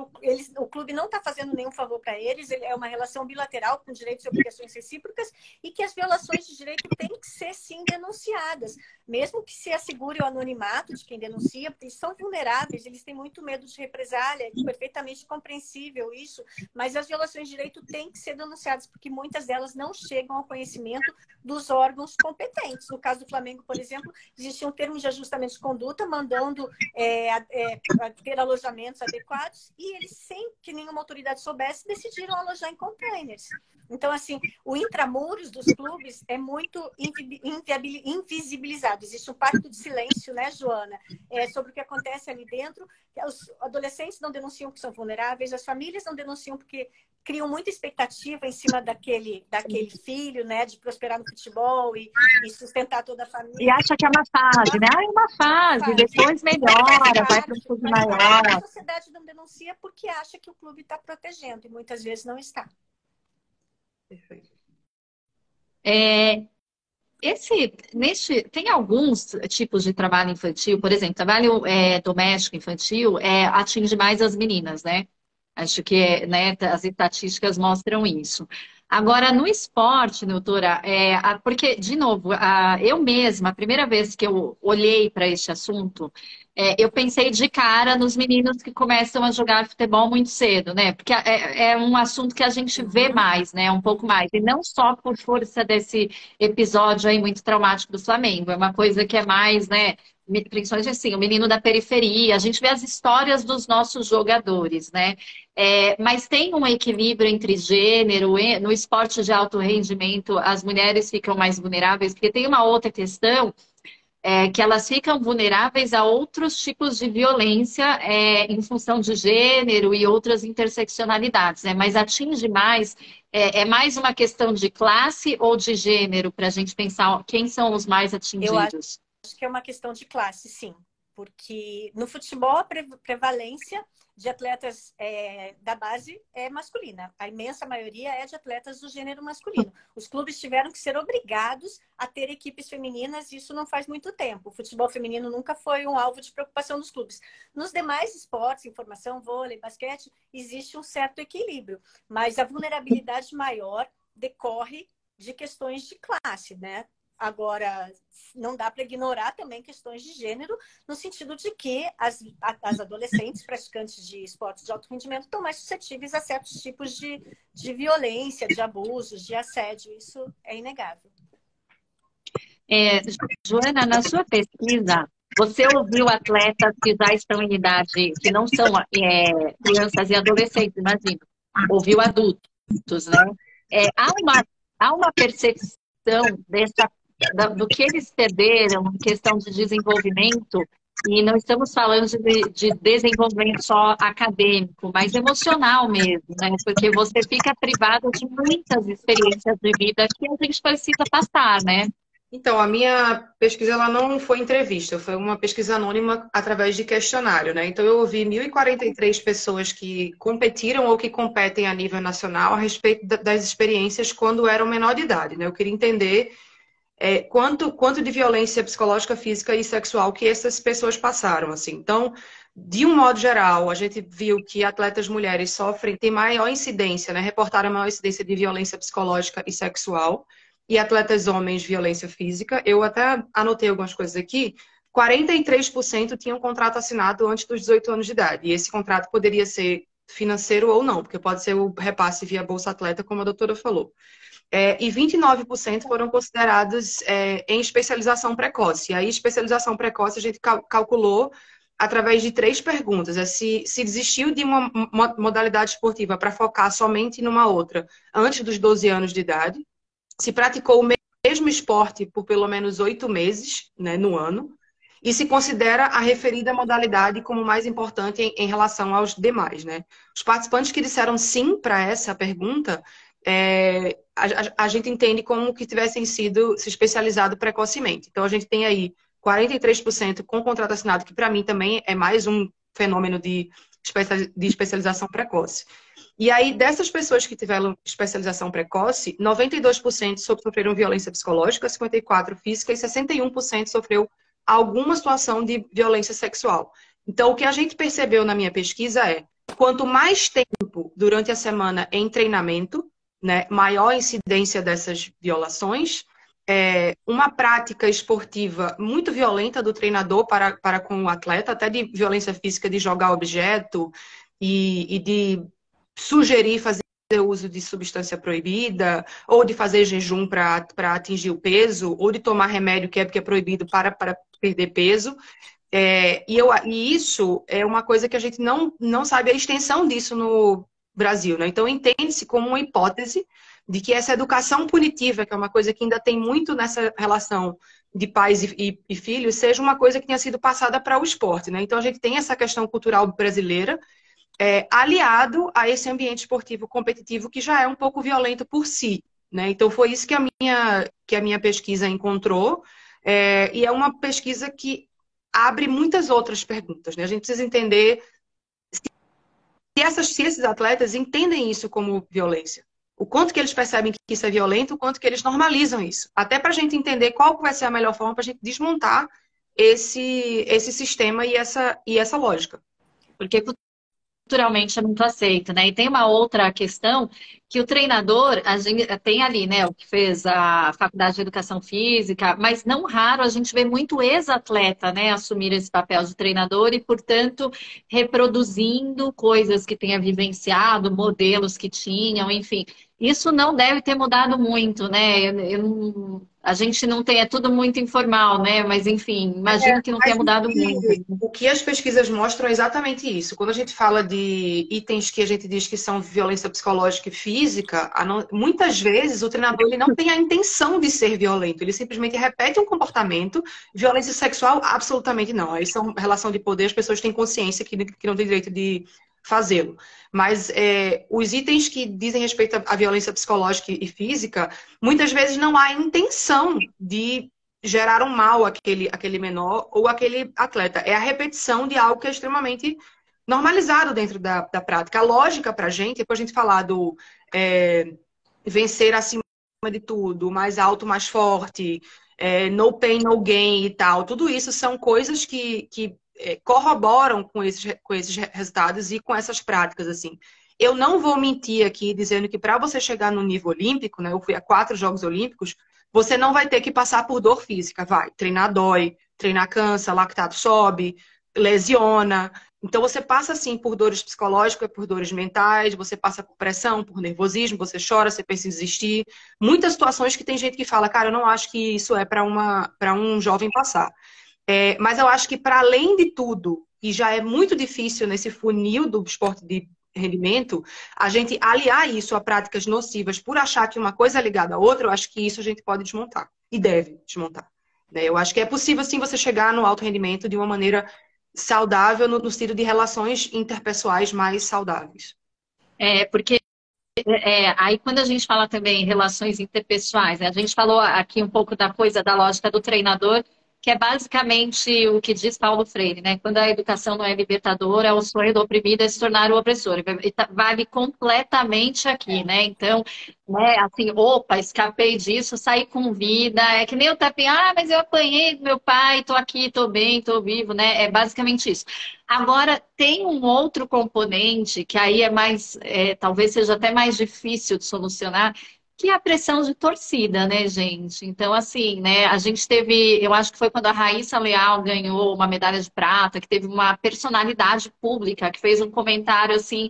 o clube não está fazendo nenhum favor para eles, é uma relação bilateral com direitos e obrigações recíprocas, e que as violações de direito têm que ser, sim, denunciadas. Mesmo que se assegure o anonimato de quem denuncia, porque eles são vulneráveis, eles têm muito medo de represália, é perfeitamente compreensível isso, mas as violações de direito têm que ser denunciadas, porque muitas delas não chegam ao conhecimento dos órgãos competentes. No caso do Flamengo, por exemplo, existia um termo de ajustamento de conduta mandando ter alojamentos adequados, e eles, sem que nenhuma autoridade soubesse, decidiram alojar em containers. Então, assim, o intramuros dos clubes é muito invisibilizado. Existe um pacto de silêncio, né, Joana? Sobre o que acontece ali dentro. Os adolescentes não denunciam porque são vulneráveis, as famílias não denunciam porque criam muita expectativa em cima daquele filho, né, de prosperar no futebol e sustentar toda a família. E acha que é uma fase, né? É uma fase, depois melhora, vai para um clube maior. A sociedade não denuncia porque acha que o clube está protegendo, e muitas vezes não está. Perfeito. Tem alguns tipos de trabalho infantil, por exemplo, trabalho doméstico infantil atinge mais as meninas, né? Acho que né, as estatísticas mostram isso. Agora, no esporte, doutora, porque, de novo, eu mesma, a primeira vez que eu olhei para este assunto, eu pensei de cara nos meninos que começam a jogar futebol muito cedo, né? Porque é um assunto que a gente vê mais, né? Um pouco mais. E não só por força desse episódio aí muito traumático do Flamengo. É uma coisa que é mais, né? Principalmente assim, o menino da periferia. A gente vê as histórias dos nossos jogadores, né? Mas tem um equilíbrio entre gênero. No esporte de alto rendimento, as mulheres ficam mais vulneráveis, porque tem uma outra questão, que elas ficam vulneráveis a outros tipos de violência em função de gênero e outras interseccionalidades, né? Mas atinge mais, é mais uma questão de classe ou de gênero, para a gente pensar quem são os mais atingidos? Acho que é uma questão de classe, sim. Porque no futebol a prevalência de atletas da base é masculina. A imensa maioria é de atletas do gênero masculino. Os clubes tiveram que ser obrigados a ter equipes femininas, e isso não faz muito tempo. O futebol feminino nunca foi um alvo de preocupação dos clubes. Nos demais esportes, informação, vôlei, basquete, existe um certo equilíbrio. Mas a vulnerabilidade maior decorre de questões de classe, né? Agora, não dá para ignorar também questões de gênero, no sentido de que as adolescentes praticantes de esportes de alto rendimento estão mais suscetíveis a certos tipos de violência, de abusos, de assédio. Isso é inegável. Joana, na sua pesquisa, você ouviu atletas que já estão em idade, que não são crianças e adolescentes, imagino. Ouviu adultos, né? Há uma percepção do que eles perderam em questão de desenvolvimento, e não estamos falando de desenvolvimento só acadêmico, mas emocional mesmo, né? Porque você fica privado de muitas experiências de vida que a gente precisa passar, né? Então, a minha pesquisa ela não foi entrevista, foi uma pesquisa anônima através de questionário, né? Então, eu ouvi 1.043 pessoas que competiram ou que competem a nível nacional a respeito das experiências quando eram menor de idade, né? Eu queria entender quanto de violência psicológica, física e sexual que essas pessoas passaram, assim. Então, de um modo geral, a gente viu que atletas mulheres têm maior incidência, né? Reportaram maior incidência de violência psicológica e sexual, e atletas homens, violência física. Eu até anotei algumas coisas aqui. 43% tinham contrato assinado antes dos 18 anos de idade, e esse contrato poderia ser financeiro ou não, porque pode ser o repasse via Bolsa Atleta, como a doutora falou. E 29% foram considerados em especialização precoce. E aí, especialização precoce, a gente calculou através de 3 perguntas. Se desistiu de uma modalidade esportiva para focar somente numa outra antes dos 12 anos de idade, se praticou o mesmo esporte por pelo menos 8 meses, né, no ano, e se considera a referida modalidade como mais importante em relação aos demais, né? Os participantes que disseram sim para essa pergunta, a gente entende como que tivessem sido se especializado precocemente. Então, a gente tem aí 43% com contrato assinado, que para mim também é mais um fenômeno de especialização precoce. E aí, dessas pessoas que tiveram especialização precoce, 92% sofreram violência psicológica, 54% física e 61% sofreu alguma situação de violência sexual. Então, o que a gente percebeu na minha pesquisa quanto mais tempo durante a semana em treinamento, né, maior a incidência dessas violações, uma prática esportiva muito violenta do treinador para com o atleta, até de violência física, de jogar objeto e de sugerir fazer uso de substância proibida, ou de fazer jejum para atingir o peso, ou de tomar remédio que é proibido para perder peso. E isso é uma coisa que a gente não sabe a extensão disso no Brasil, né? Então, entende-se como uma hipótese de que essa educação punitiva, que é uma coisa que ainda tem muito nessa relação de pais e filhos, seja uma coisa que tenha sido passada para o esporte, né? Então, a gente tem essa questão cultural brasileira, aliado a esse ambiente esportivo competitivo que já é um pouco violento por si, né? Então, foi isso que a minha pesquisa encontrou, e é uma pesquisa que abre muitas outras perguntas, né? A gente precisa entender se esses atletas entendem isso como violência. O quanto que eles percebem que isso é violento, o quanto que eles normalizam isso. Até para a gente entender qual vai ser a melhor forma para a gente desmontar esse sistema e essa lógica. Porque culturalmente é muito aceito, né? E tem uma outra questão que o treinador, a gente tem ali, né, o que fez a faculdade de educação física, mas não raro a gente vê muito ex-atleta, né, assumir esse papel de treinador e, portanto, reproduzindo coisas que tenha vivenciado, modelos que tinham, enfim. Isso não deve ter mudado muito, né? A gente não tem, é tudo muito informal, né? Mas, enfim, imagino que não tenha mudado muito. O que as pesquisas mostram é exatamente isso. Quando a gente fala de itens que a gente diz que são violência psicológica e física, muitas vezes o treinador ele não tem a intenção de ser violento, ele simplesmente repete um comportamento. Violência sexual, absolutamente não. Aí são relação de poder, as pessoas têm consciência que não tem direito de fazê-lo. Mas os itens que dizem respeito à violência psicológica e física, muitas vezes não há intenção de gerar um mal àquele menor ou àquele atleta. É a repetição de algo que é extremamente normalizado dentro da prática. A lógica para a gente, depois a gente falar do vencer acima de tudo, mais alto, mais forte, no pain, no gain e tal, tudo isso são coisas que corroboram com esses resultados e com essas práticas, assim. Eu não vou mentir aqui dizendo que para você chegar no nível olímpico, né, eu fui a 4 Jogos Olímpicos, você não vai ter que passar por dor física, vai. Treinar dói, treinar cansa, lactato sobe, lesiona. Então você passa, sim, por dores psicológicas, por dores mentais, você passa por pressão, por nervosismo, você chora, você pensa em desistir. Muitas situações que tem gente que fala, cara, eu não acho que isso é para um jovem passar. Mas eu acho que, para além de tudo, e já é muito difícil nesse funil do esporte de rendimento, a gente aliar isso a práticas nocivas por achar que uma coisa é ligada à outra, eu acho que isso a gente pode desmontar. E deve desmontar. Eu acho que é possível, sim, você chegar no alto rendimento de uma maneira saudável, no sentido de relações interpessoais mais saudáveis. Porque aí quando a gente fala também em relações interpessoais, né, a gente falou aqui um pouco da coisa da lógica do treinador, que é basicamente o que diz Paulo Freire, né? Quando a educação não é libertadora, o sonho do oprimido é se tornar o opressor. E vale completamente aqui, né? Então, né, assim, opa, escapei disso, saí com vida. É que nem o tapinha, mas eu apanhei do meu pai, tô aqui, tô bem, tô vivo, né? É basicamente isso. Agora, tem um outro componente que aí é mais, talvez seja até mais difícil de solucionar, que é a pressão de torcida, né, gente? Então, assim, né, a gente teve, eu acho que foi quando a Raíssa Leal ganhou uma medalha de prata, que teve uma personalidade pública que fez um comentário, assim,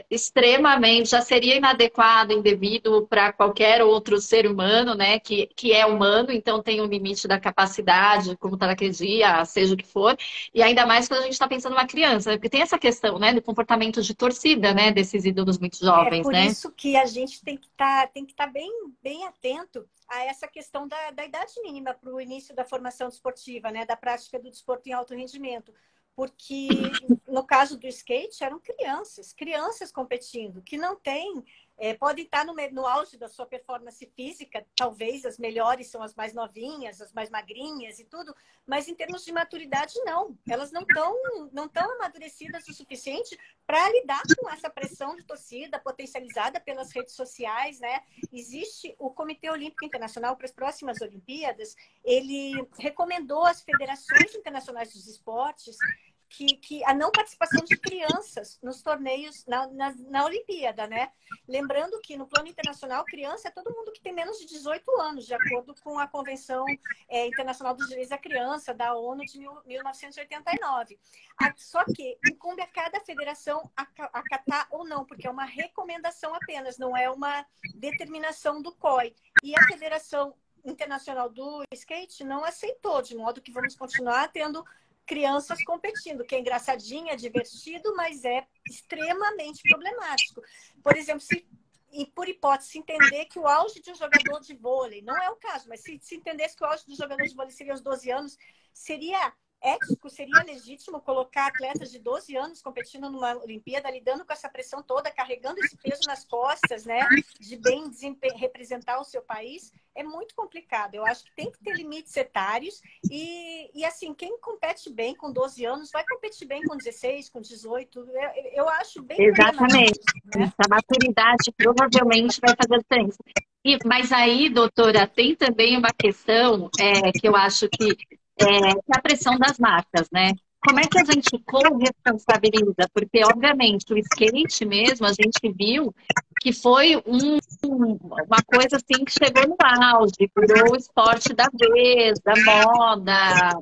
extremamente, já seria inadequado, indevido para qualquer outro ser humano, né, que é humano, então tem um limite da capacidade, como está naquele dia, seja o que for, e ainda mais quando a gente está pensando numa criança, porque tem essa questão, né, do comportamento de torcida, né, desses ídolos muito É jovens, por né? isso que a gente tem que tá bem atento a essa questão da idade mínima para o início da formação desportiva, né? Da prática do desporto em alto rendimento. Porque no caso do skate eram crianças competindo, que não têm, podem estar no auge da sua performance física, talvez as melhores são as mais novinhas, as mais magrinhas e tudo, mas em termos de maturidade, não. Elas não tão amadurecidas o suficiente para lidar com essa pressão de torcida potencializada pelas redes sociais, né? Existe o Comitê Olímpico Internacional para as próximas Olimpíadas, ele recomendou às federações internacionais dos esportes que a não participação de crianças nos torneios na Olimpíada, né? Lembrando que no plano internacional, criança é todo mundo que tem menos de 18 anos, de acordo com a Convenção Internacional dos Direitos da Criança, da ONU de 1989. Só que incumbe a cada federação acatar ou não, porque é uma recomendação apenas, não é uma determinação do COI. E a Federação Internacional do Skate não aceitou, de modo que vamos continuar tendo crianças competindo, que é engraçadinho, é divertido, mas é extremamente problemático. Por exemplo, e por hipótese, entender que o auge de um jogador de vôlei, não é o caso, mas se entendesse que o auge do jogador de vôlei seria aos 12 anos, seria ético, seria legítimo colocar atletas de 12 anos competindo numa Olimpíada, lidando com essa pressão toda, carregando esse peso nas costas, né, de bem representar o seu país, é muito complicado. Eu acho que tem que ter limites etários e assim, quem compete bem com 12 anos vai competir bem com 16, com 18. Eu acho bem Exatamente. né? A maturidade provavelmente vai fazer a diferença. Mas aí, doutora, tem também uma questão que eu acho que é a pressão das marcas, né? Como é que a gente corresponsabiliza? Porque, obviamente, o skate mesmo, a gente viu que foi uma coisa assim que chegou no auge, virou o esporte da vez, da moda,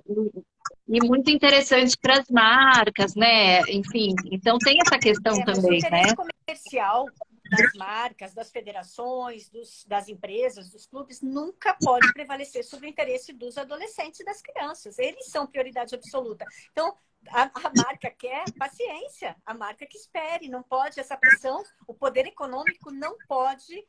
e muito interessante para as marcas, né? Enfim, então tem essa questão Mas o também, né? interesse comercial das marcas, das federações, das empresas, dos clubes, nunca pode prevalecer sobre o interesse dos adolescentes e das crianças. Eles são prioridade absoluta. Então, a marca quer paciência, a marca que espere, não pode essa pressão, o poder econômico não pode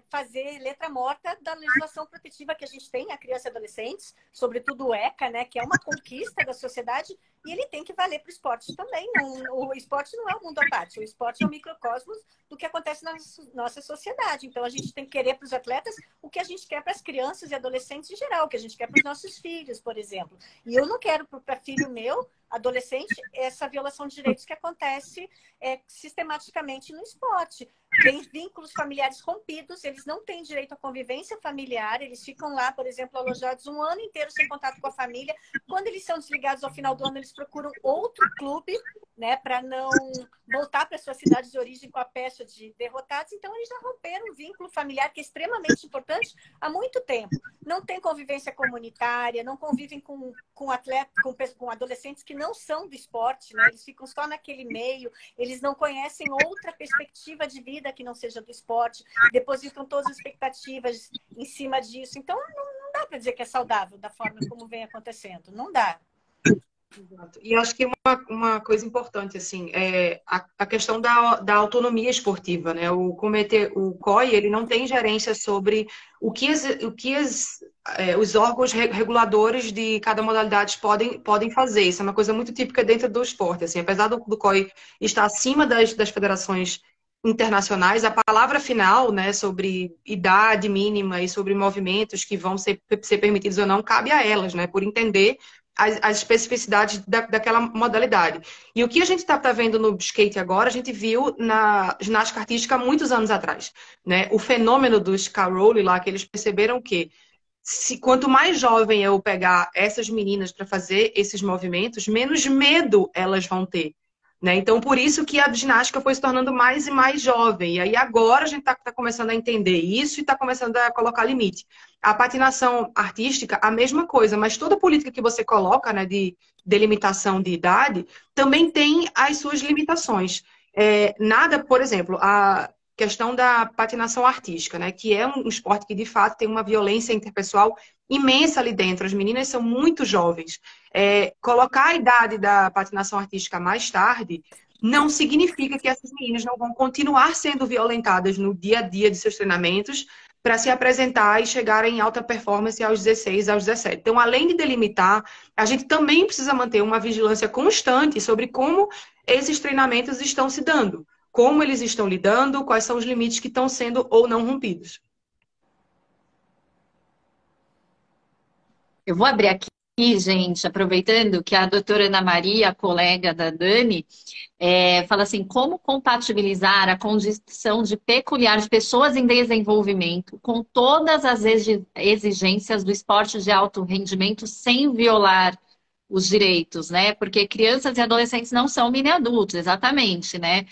fazer letra morta da legislação protetiva que a gente tem a criança e adolescentes, sobretudo o ECA, né, que é uma conquista da sociedade, e ele tem que valer para o esporte também. O esporte não é um mundo à parte, o esporte é um microcosmos do que acontece na nossa sociedade. Então, a gente tem que querer para os atletas o que a gente quer para as crianças e adolescentes em geral, o que a gente quer para os nossos filhos, por exemplo. E eu não quero para filho meu, adolescente, essa violação de direitos que acontece sistematicamente no esporte. Tem vínculos familiares rompidos, eles não têm direito à convivência familiar, eles ficam lá, por exemplo, alojados um ano inteiro sem contato com a família. Quando eles são desligados ao final do ano, eles procuram outro clube, né, para não voltar para sua cidade de origem com a pecha de derrotados. Então, eles já romperam um vínculo familiar que é extremamente importante há muito tempo. Não tem convivência comunitária, não convivem com atletas, com adolescentes que não são do esporte, né? Eles ficam só naquele meio, eles não conhecem outra perspectiva de vida que não seja do esporte, depositam todas as expectativas em cima disso. Então, não dá para dizer que é saudável da forma como vem acontecendo. Não dá. Exato. E acho que uma coisa importante, assim, é a questão da autonomia esportiva, né? O COI, ele não tem gerência sobre o que os órgãos reguladores de cada modalidade podem fazer. Isso é uma coisa muito típica dentro do esporte, assim. Apesar do COI estar acima das federações internacionais, a palavra final, né, sobre idade mínima e sobre movimentos que vão ser permitidos ou não, cabe a elas, né, por entender as especificidades daquela modalidade. E o que a gente está vendo no skate agora, a gente viu na ginástica artística há muitos anos atrás, né? O fenômeno do ska roll lá, que eles perceberam que quanto mais jovem eu pegar essas meninas para fazer esses movimentos, menos medo elas vão ter. né? Então, por isso que a ginástica foi se tornando mais e mais jovem. E aí agora a gente está começando a entender isso e está começando a colocar limite. A patinação artística, a mesma coisa, mas toda política que você coloca, né, de delimitação de idade, também tem as suas limitações. Nada, por exemplo, a questão da patinação artística, né, que é um esporte que de fato tem uma violência interpessoal imensa ali dentro. As meninas são muito jovens. Colocar a idade da patinação artística mais tarde não significa que essas meninas não vão continuar sendo violentadas no dia a dia de seus treinamentos para se apresentar e chegarem em alta performance aos 16, aos 17. Então, além de delimitar, a gente também precisa manter uma vigilância constante sobre como esses treinamentos estão se dando, como eles estão lidando, quais são os limites que estão sendo ou não rompidos. Eu vou abrir aqui, gente, aproveitando que a doutora Ana Maria, colega da Dani, fala assim, como compatibilizar a condição de peculiar de pessoas em desenvolvimento com todas as exigências do esporte de alto rendimento sem violar os direitos, né? Porque crianças e adolescentes não são mini adultos, exatamente, né?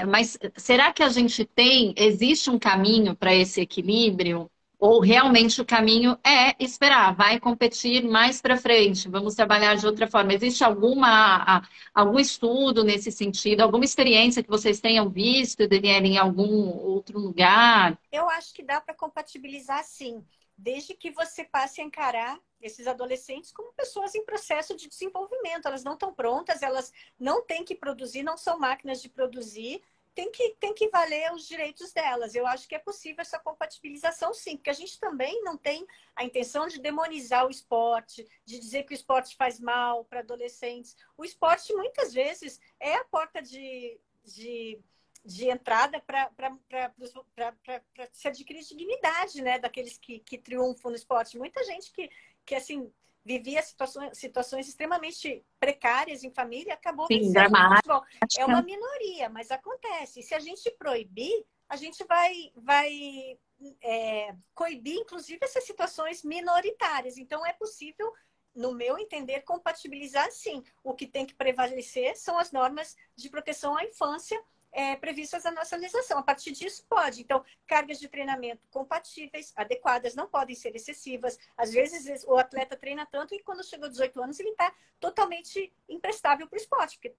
Mas será que a gente existe um caminho para esse equilíbrio? Ou realmente o caminho é esperar, vai competir mais para frente, vamos trabalhar de outra forma? Existe algum estudo nesse sentido, alguma experiência que vocês tenham visto, Daniela, em algum outro lugar? Eu acho que dá para compatibilizar sim, desde que você passe a encarar esses adolescentes como pessoas em processo de desenvolvimento. Elas não estão prontas, elas não têm que produzir, não são máquinas de produzir. Tem que valer os direitos delas. Eu acho que é possível essa compatibilização, sim, porque a gente também não tem a intenção de demonizar o esporte, de dizer que o esporte faz mal para adolescentes. O esporte, muitas vezes, é a porta de entrada para se adquirir dignidade, né, daqueles que triunfam no esporte. Muita gente que assim, vivia situações extremamente precárias em família, acabou vencendo no futebol. É uma minoria, mas acontece. E se a gente proibir, a gente vai coibir, inclusive, essas situações minoritárias. Então, é possível, no meu entender, compatibilizar, sim. O que tem que prevalecer são as normas de proteção à infância previstas na nossa legislação. A partir disso, pode. Então, cargas de treinamento compatíveis, adequadas, não podem ser excessivas. Às vezes, o atleta treina tanto e quando chegou aos 18 anos, ele está totalmente imprestável para o esporte, porque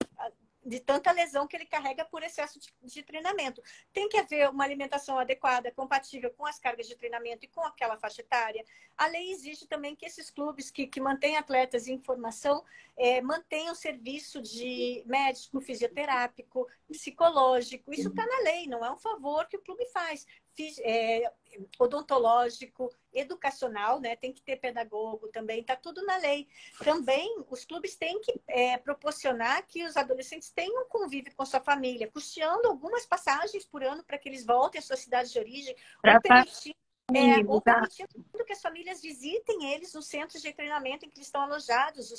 de tanta lesão que ele carrega por excesso de treinamento. Tem que haver uma alimentação adequada, compatível com as cargas de treinamento e com aquela faixa etária. A lei exige também que esses clubes que mantêm atletas em formação mantenham serviço de médico, fisioterápico, psicológico. Isso está na lei, não é um favor que o clube faz. Odontológico, educacional, né? Tem que ter pedagogo também, está tudo na lei. Também os clubes têm que proporcionar que os adolescentes tenham convívio com sua família, custeando algumas passagens por ano para que eles voltem à sua cidade de origem, ou permitindo que as famílias visitem eles nos centros de treinamento em que eles estão alojados.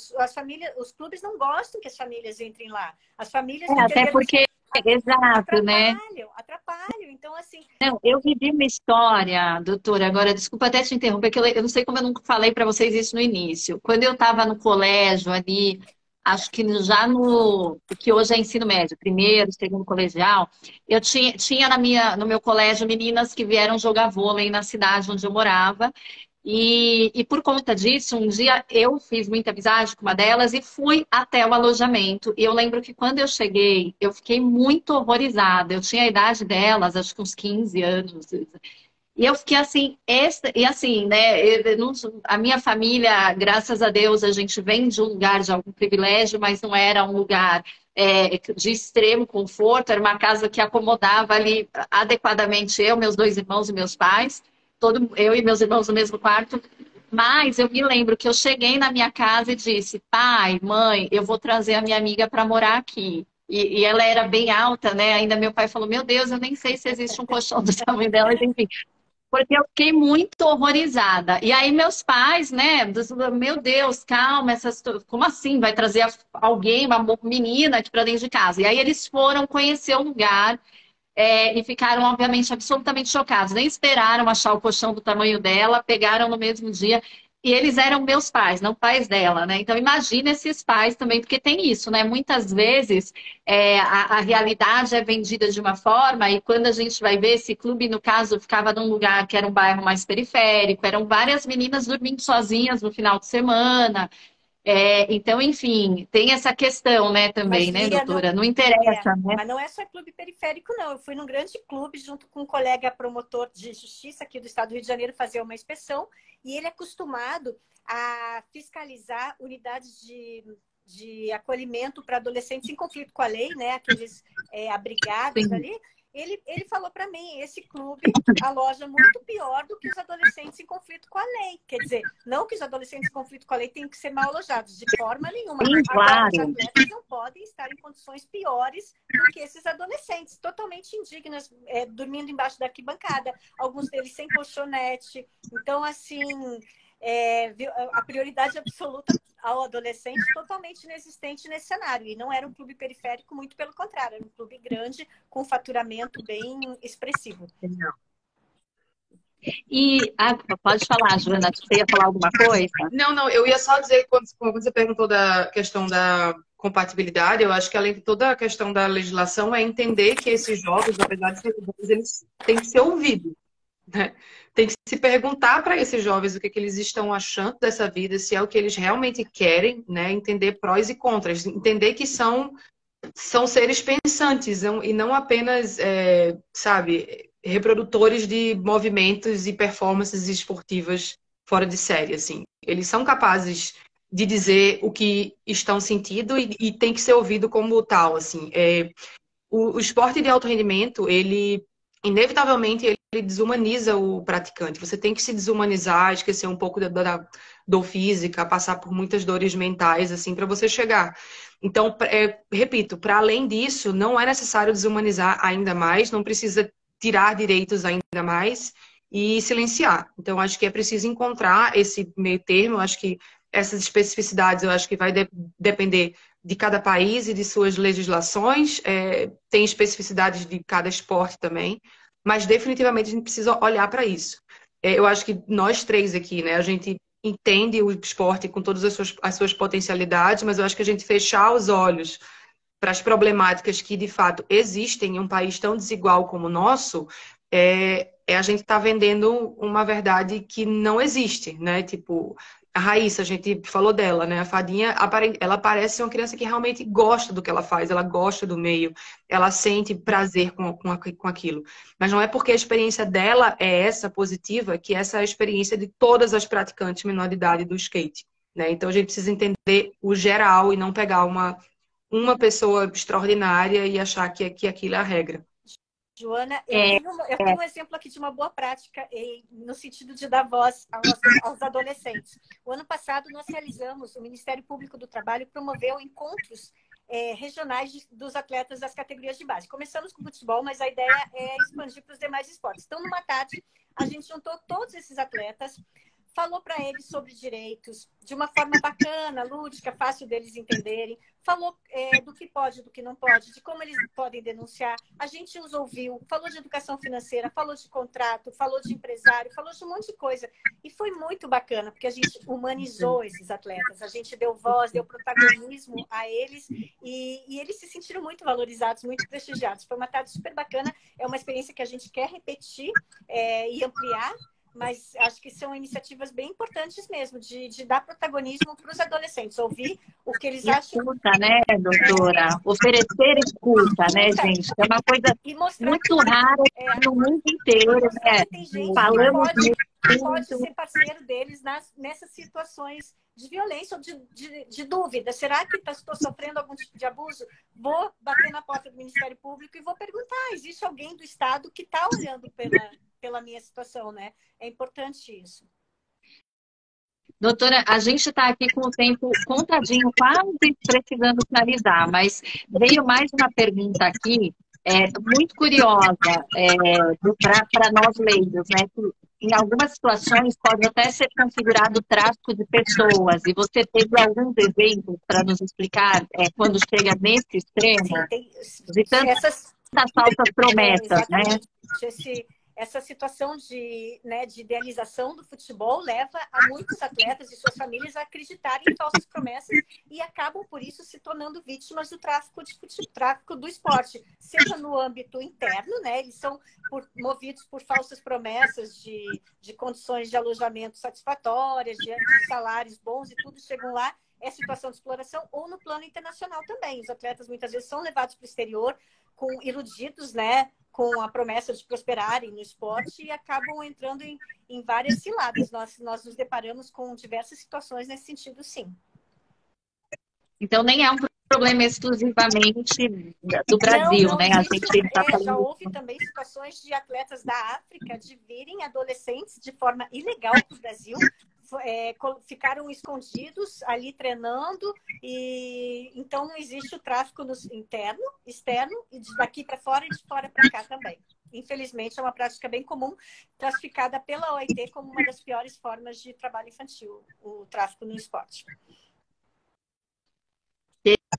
Os clubes não gostam que as famílias entrem lá. As famílias até porque exato, né? Atrapalham. Então, assim... Não, eu vivi uma história, doutora, agora, desculpa até te interromper, que eu não sei como eu não falei para vocês isso no início. Quando eu estava no colégio ali, acho que já no que hoje é ensino médio, primeiro, segundo colegial, eu tinha no meu colégio meninas que vieram jogar vôlei na cidade onde eu morava. E por conta disso, um dia eu fiz muita amizade com uma delas e fui até o alojamento. E eu lembro que quando eu cheguei, eu fiquei muito horrorizada. Eu tinha a idade delas, acho que uns 15 anos. E eu fiquei assim, né? A minha família, graças a Deus, a gente vem de um lugar de algum privilégio, mas não era um lugar de extremo conforto, era uma casa que acomodava ali adequadamente eu, meus dois irmãos e meus pais. Eu e meus irmãos no mesmo quarto, mas eu me lembro que eu cheguei na minha casa e disse, pai, mãe, eu vou trazer a minha amiga para morar aqui. E ela era bem alta, né? Ainda meu pai falou, meu Deus, eu nem sei se existe um colchão do tamanho dela, enfim. Porque eu fiquei muito horrorizada. E aí meus pais, né? Meu Deus, calma, como assim? Vai trazer alguém, uma menina aqui para dentro de casa? E aí eles foram conhecer o lugar. E ficaram, obviamente, absolutamente chocados. Nem esperaram achar o colchão do tamanho dela, pegaram no mesmo dia. E eles eram meus pais, não pais dela, né? Então, imagina esses pais também, porque tem isso, né? Muitas vezes a realidade é vendida de uma forma, e quando a gente vai ver, esse clube, no caso, ficava num lugar que era um bairro mais periférico, eram várias meninas dormindo sozinhas no final de semana. Então, enfim, tem essa questão, né, também, Mas, né, Lia, não, doutora? Não interessa, né? mas não é só clube periférico, não. Eu fui num grande clube junto com um colega promotor de justiça aqui do estado do Rio de Janeiro fazer uma inspeção, e ele é acostumado a fiscalizar unidades de acolhimento para adolescentes em conflito com a lei, né? Aqueles abrigados Sim. ali. Ele falou para mim, esse clube aloja muito pior do que os adolescentes em conflito com a lei. Quer dizer, não que os adolescentes em conflito com a lei tenham que ser mal alojados, de forma nenhuma. Sim, Agora, os claro. atletas não podem estar em condições piores do que esses adolescentes, totalmente indignas, dormindo embaixo da arquibancada, alguns deles sem colchonete. Então, assim, a prioridade absoluta ao adolescente totalmente inexistente nesse cenário. E não era um clube periférico, muito pelo contrário, era um clube grande, com faturamento bem expressivo. E pode falar, Joana, você ia falar alguma coisa? Não, eu ia só dizer, quando você perguntou da questão da compatibilidade, eu acho que além de toda a questão da legislação, é entender que esses jovens, apesar de serem jovens, eles têm que ser ouvidos, né? Tem que se perguntar para esses jovens o que eles estão achando dessa vida, se é o que eles realmente querem, né? Entender prós e contras, entender que são seres pensantes e não apenas, sabe, reprodutores de movimentos e performances esportivas fora de série, assim. Eles são capazes de dizer o que estão sentindo e tem que ser ouvido como tal, assim. O esporte de alto rendimento, ele inevitavelmente ele desumaniza o praticante. Você tem que se desumanizar, esquecer um pouco da dor física, passar por muitas dores mentais, assim, para você chegar. Então, repito, para além disso, não é necessário desumanizar ainda mais, não precisa tirar direitos ainda mais e silenciar. Então, acho que é preciso encontrar esse meio termo. Acho que essas especificidades, eu acho que vai depender de cada país e de suas legislações, tem especificidades de cada esporte também, mas definitivamente a gente precisa olhar para isso. Eu acho que nós três aqui, né, a gente entende o esporte com todas as suas potencialidades, mas eu acho que a gente fechar os olhos para as problemáticas que de fato existem em um país tão desigual como o nosso, a gente está vendendo uma verdade que não existe, né? Tipo, a Raíssa, a gente falou dela, né? A Fadinha, ela parece uma criança que realmente gosta do que ela faz, ela gosta do meio, ela sente prazer com aquilo. Mas não é porque a experiência dela é essa positiva que essa é a experiência de todas as praticantes menor de idade do skate, né? Então a gente precisa entender o geral e não pegar uma pessoa extraordinária e achar que aquilo é a regra. Joana, eu tenho um exemplo aqui de uma boa prática no sentido de dar voz aos adolescentes. O ano passado, nós realizamos, o Ministério Público do Trabalho promoveu encontros regionais dos atletas das categorias de base. Começamos com futebol, mas a ideia é expandir para os demais esportes. Então, numa tarde, a gente juntou todos esses atletas, falou para eles sobre direitos, de uma forma bacana, lúdica, fácil deles entenderem, falou do que pode, do que não pode, de como eles podem denunciar. A gente os ouviu, falou de educação financeira, falou de contrato, falou de empresário, falou de um monte de coisa. E foi muito bacana, porque a gente humanizou esses atletas, a gente deu voz, deu protagonismo a eles e eles se sentiram muito valorizados, muito prestigiados. Foi uma tarde super bacana, é uma experiência que a gente quer repetir e ampliar, mas acho que são iniciativas bem importantes mesmo, de dar protagonismo para os adolescentes, ouvir o que eles acham. Escuta, né, doutora? Oferecer escuta, né, gente? É uma coisa muito rara no mundo inteiro, né? Tem gente Falamos que pode ser parceiro deles nessas situações de violência ou de dúvida. Será que estou sofrendo algum tipo de abuso? Vou bater na porta do Ministério Público e vou perguntar, existe alguém do Estado que está olhando pela minha situação, né? É importante isso. Doutora, a gente está aqui com o tempo contadinho, quase precisando finalizar, mas veio mais uma pergunta aqui, muito curiosa, para nós leigos, né? Que em algumas situações pode até ser configurado tráfico de pessoas, e você teve alguns exemplos para nos explicar quando chega nesse extremo? Sim, de tantas falsas promessas, né? essa situação de, né, de idealização do futebol leva a muitos atletas e suas famílias a acreditarem em falsas promessas e acabam, por isso, se tornando vítimas do tráfico do esporte, seja no âmbito interno, né, eles são movidos por falsas promessas de condições de alojamento satisfatórias, de salários bons e tudo, chegam lá, é situação de exploração, ou no plano internacional também. Os atletas muitas vezes são levados para o exterior, iludidos, né, com a promessa de prosperarem no esporte e acabam entrando em várias ciladas. Nós nos deparamos com diversas situações nesse sentido, sim. Então, nem é um problema exclusivamente do Brasil, não, né? A gente tá falando... Já houve também situações de atletas da África de virem adolescentes de forma ilegal para o Brasil, ficaram escondidos ali treinando, e então existe o tráfico interno, externo, e daqui para fora e de fora para cá também. Infelizmente, é uma prática bem comum, classificada pela OIT como uma das piores formas de trabalho infantil, o tráfico no esporte.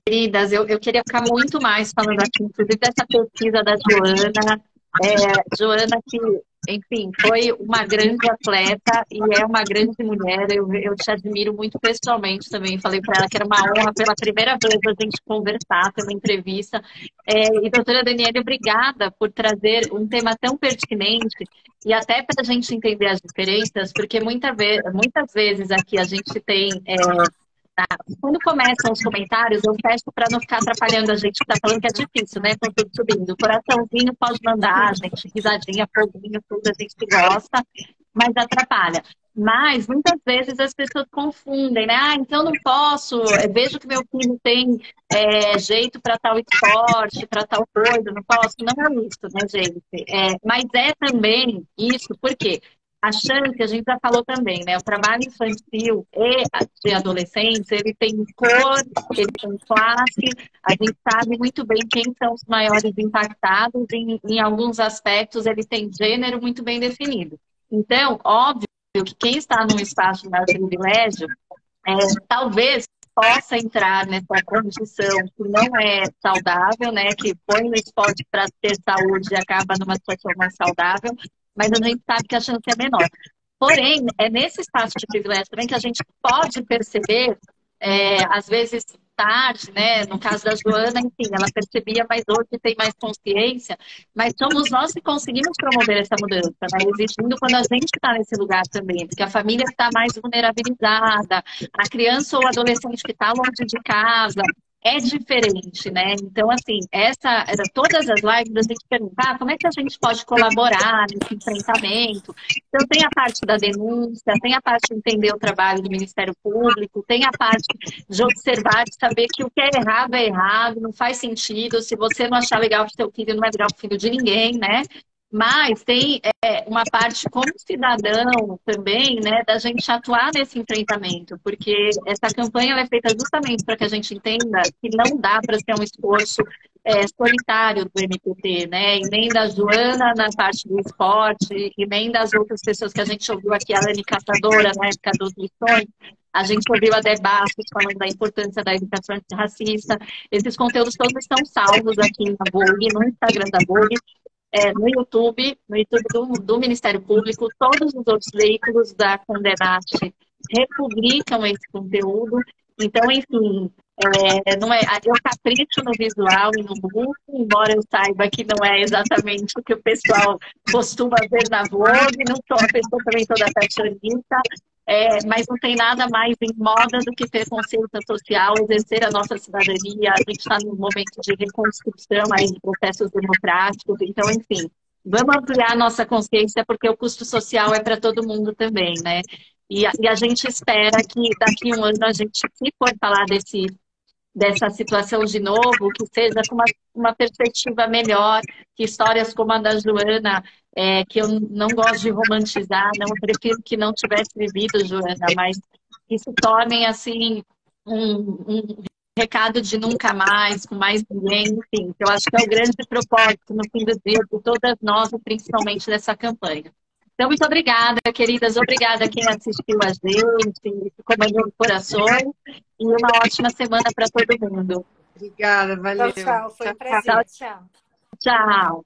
Queridas, eu queria ficar muito mais falando aqui, inclusive dessa pesquisa da Joana. Joana que, enfim, foi uma grande atleta e é uma grande mulher. Eu te admiro muito pessoalmente também. Falei para ela que era uma honra pela primeira vez a gente conversar, ter uma entrevista. E, doutora Daniele, obrigada por trazer um tema tão pertinente e até para a gente entender as diferenças, porque muitas vezes aqui a gente tem... Quando começam os comentários, eu peço para não ficar atrapalhando a gente que está falando, que é difícil, né? Com tudo subindo. Coraçãozinho pode mandar, gente, risadinha, foguinho, tudo a gente gosta, mas atrapalha. Mas muitas vezes as pessoas confundem, né? Ah, então não posso, vejo que meu filho tem jeito para tal esporte, para tal coisa, não posso. Não é isso, né, gente? Mas é também isso, por quê? A chance, a gente já falou também, né? O trabalho infantil e de adolescentes, ele tem cor, ele tem classe, a gente sabe muito bem quem são os maiores impactados, em alguns aspectos ele tem gênero muito bem definido. Então, óbvio que quem está num espaço de maior privilégio, talvez possa entrar nessa condição que não é saudável, né? Que põe no esporte para ter saúde e acaba numa situação mais saudável, mas a gente sabe que a chance é menor. Porém, é nesse espaço de privilégio também que a gente pode perceber, às vezes tarde, né? No caso da Joana, enfim, ela percebia, mas hoje tem mais consciência, mas somos nós que conseguimos promover essa mudança, né? Exigindo quando a gente está nesse lugar também, porque a família está mais vulnerabilizada, a criança ou adolescente que está longe de casa, é diferente, né? Então, assim, todas as lives a gente pergunta, como é que a gente pode colaborar nesse enfrentamento? Então, tem a parte da denúncia, tem a parte de entender o trabalho do Ministério Público, tem a parte de observar, de saber que o que é errado, não faz sentido. Se você não achar legal para o seu filho, não é legal para o filho de ninguém, né? Mas tem uma parte como cidadão também, né, da gente atuar nesse enfrentamento, porque essa campanha ela é feita justamente para que a gente entenda que não dá para ser um esforço solitário do MPT, né, e nem da Joana na parte do esporte, e nem das outras pessoas que a gente ouviu aqui, a Lani Caçadora, na época dos lições, a gente ouviu a Dé Bastos falando da importância da educação antirracista. Esses conteúdos todos estão salvos aqui na Vogue, no Instagram da Vogue, no YouTube do Ministério Público. Todos os outros veículos da Condenate republicam esse conteúdo. Então, enfim, eu capricho no visual e no look, embora eu saiba que não é exatamente o que o pessoal costuma ver na Vogue, não sou a pessoa também toda fashionista, mas não tem nada mais em moda do que ter consciência social, exercer a nossa cidadania. A gente está num momento de reconstrução aí de processos democráticos, então, enfim, vamos ampliar a nossa consciência, porque o custo social é para todo mundo também, né? E a gente espera que daqui a um ano a gente, se for falar dessa situação de novo, que seja com uma perspectiva melhor, que histórias como a da Joana, que eu não gosto de romantizar, não, eu prefiro que não tivesse vivido, Joana, mas que se tornem, assim, um recado de nunca mais, com mais ninguém, enfim, que eu acho que é o grande propósito, no fim do dia, de todas nós, e principalmente dessa campanha. Então, muito obrigada, queridas. Obrigada a quem assistiu a gente, comandando corações. E uma ótima semana para todo mundo. Obrigada, valeu. Tchau, foi um prazer. Tchau. Tchau.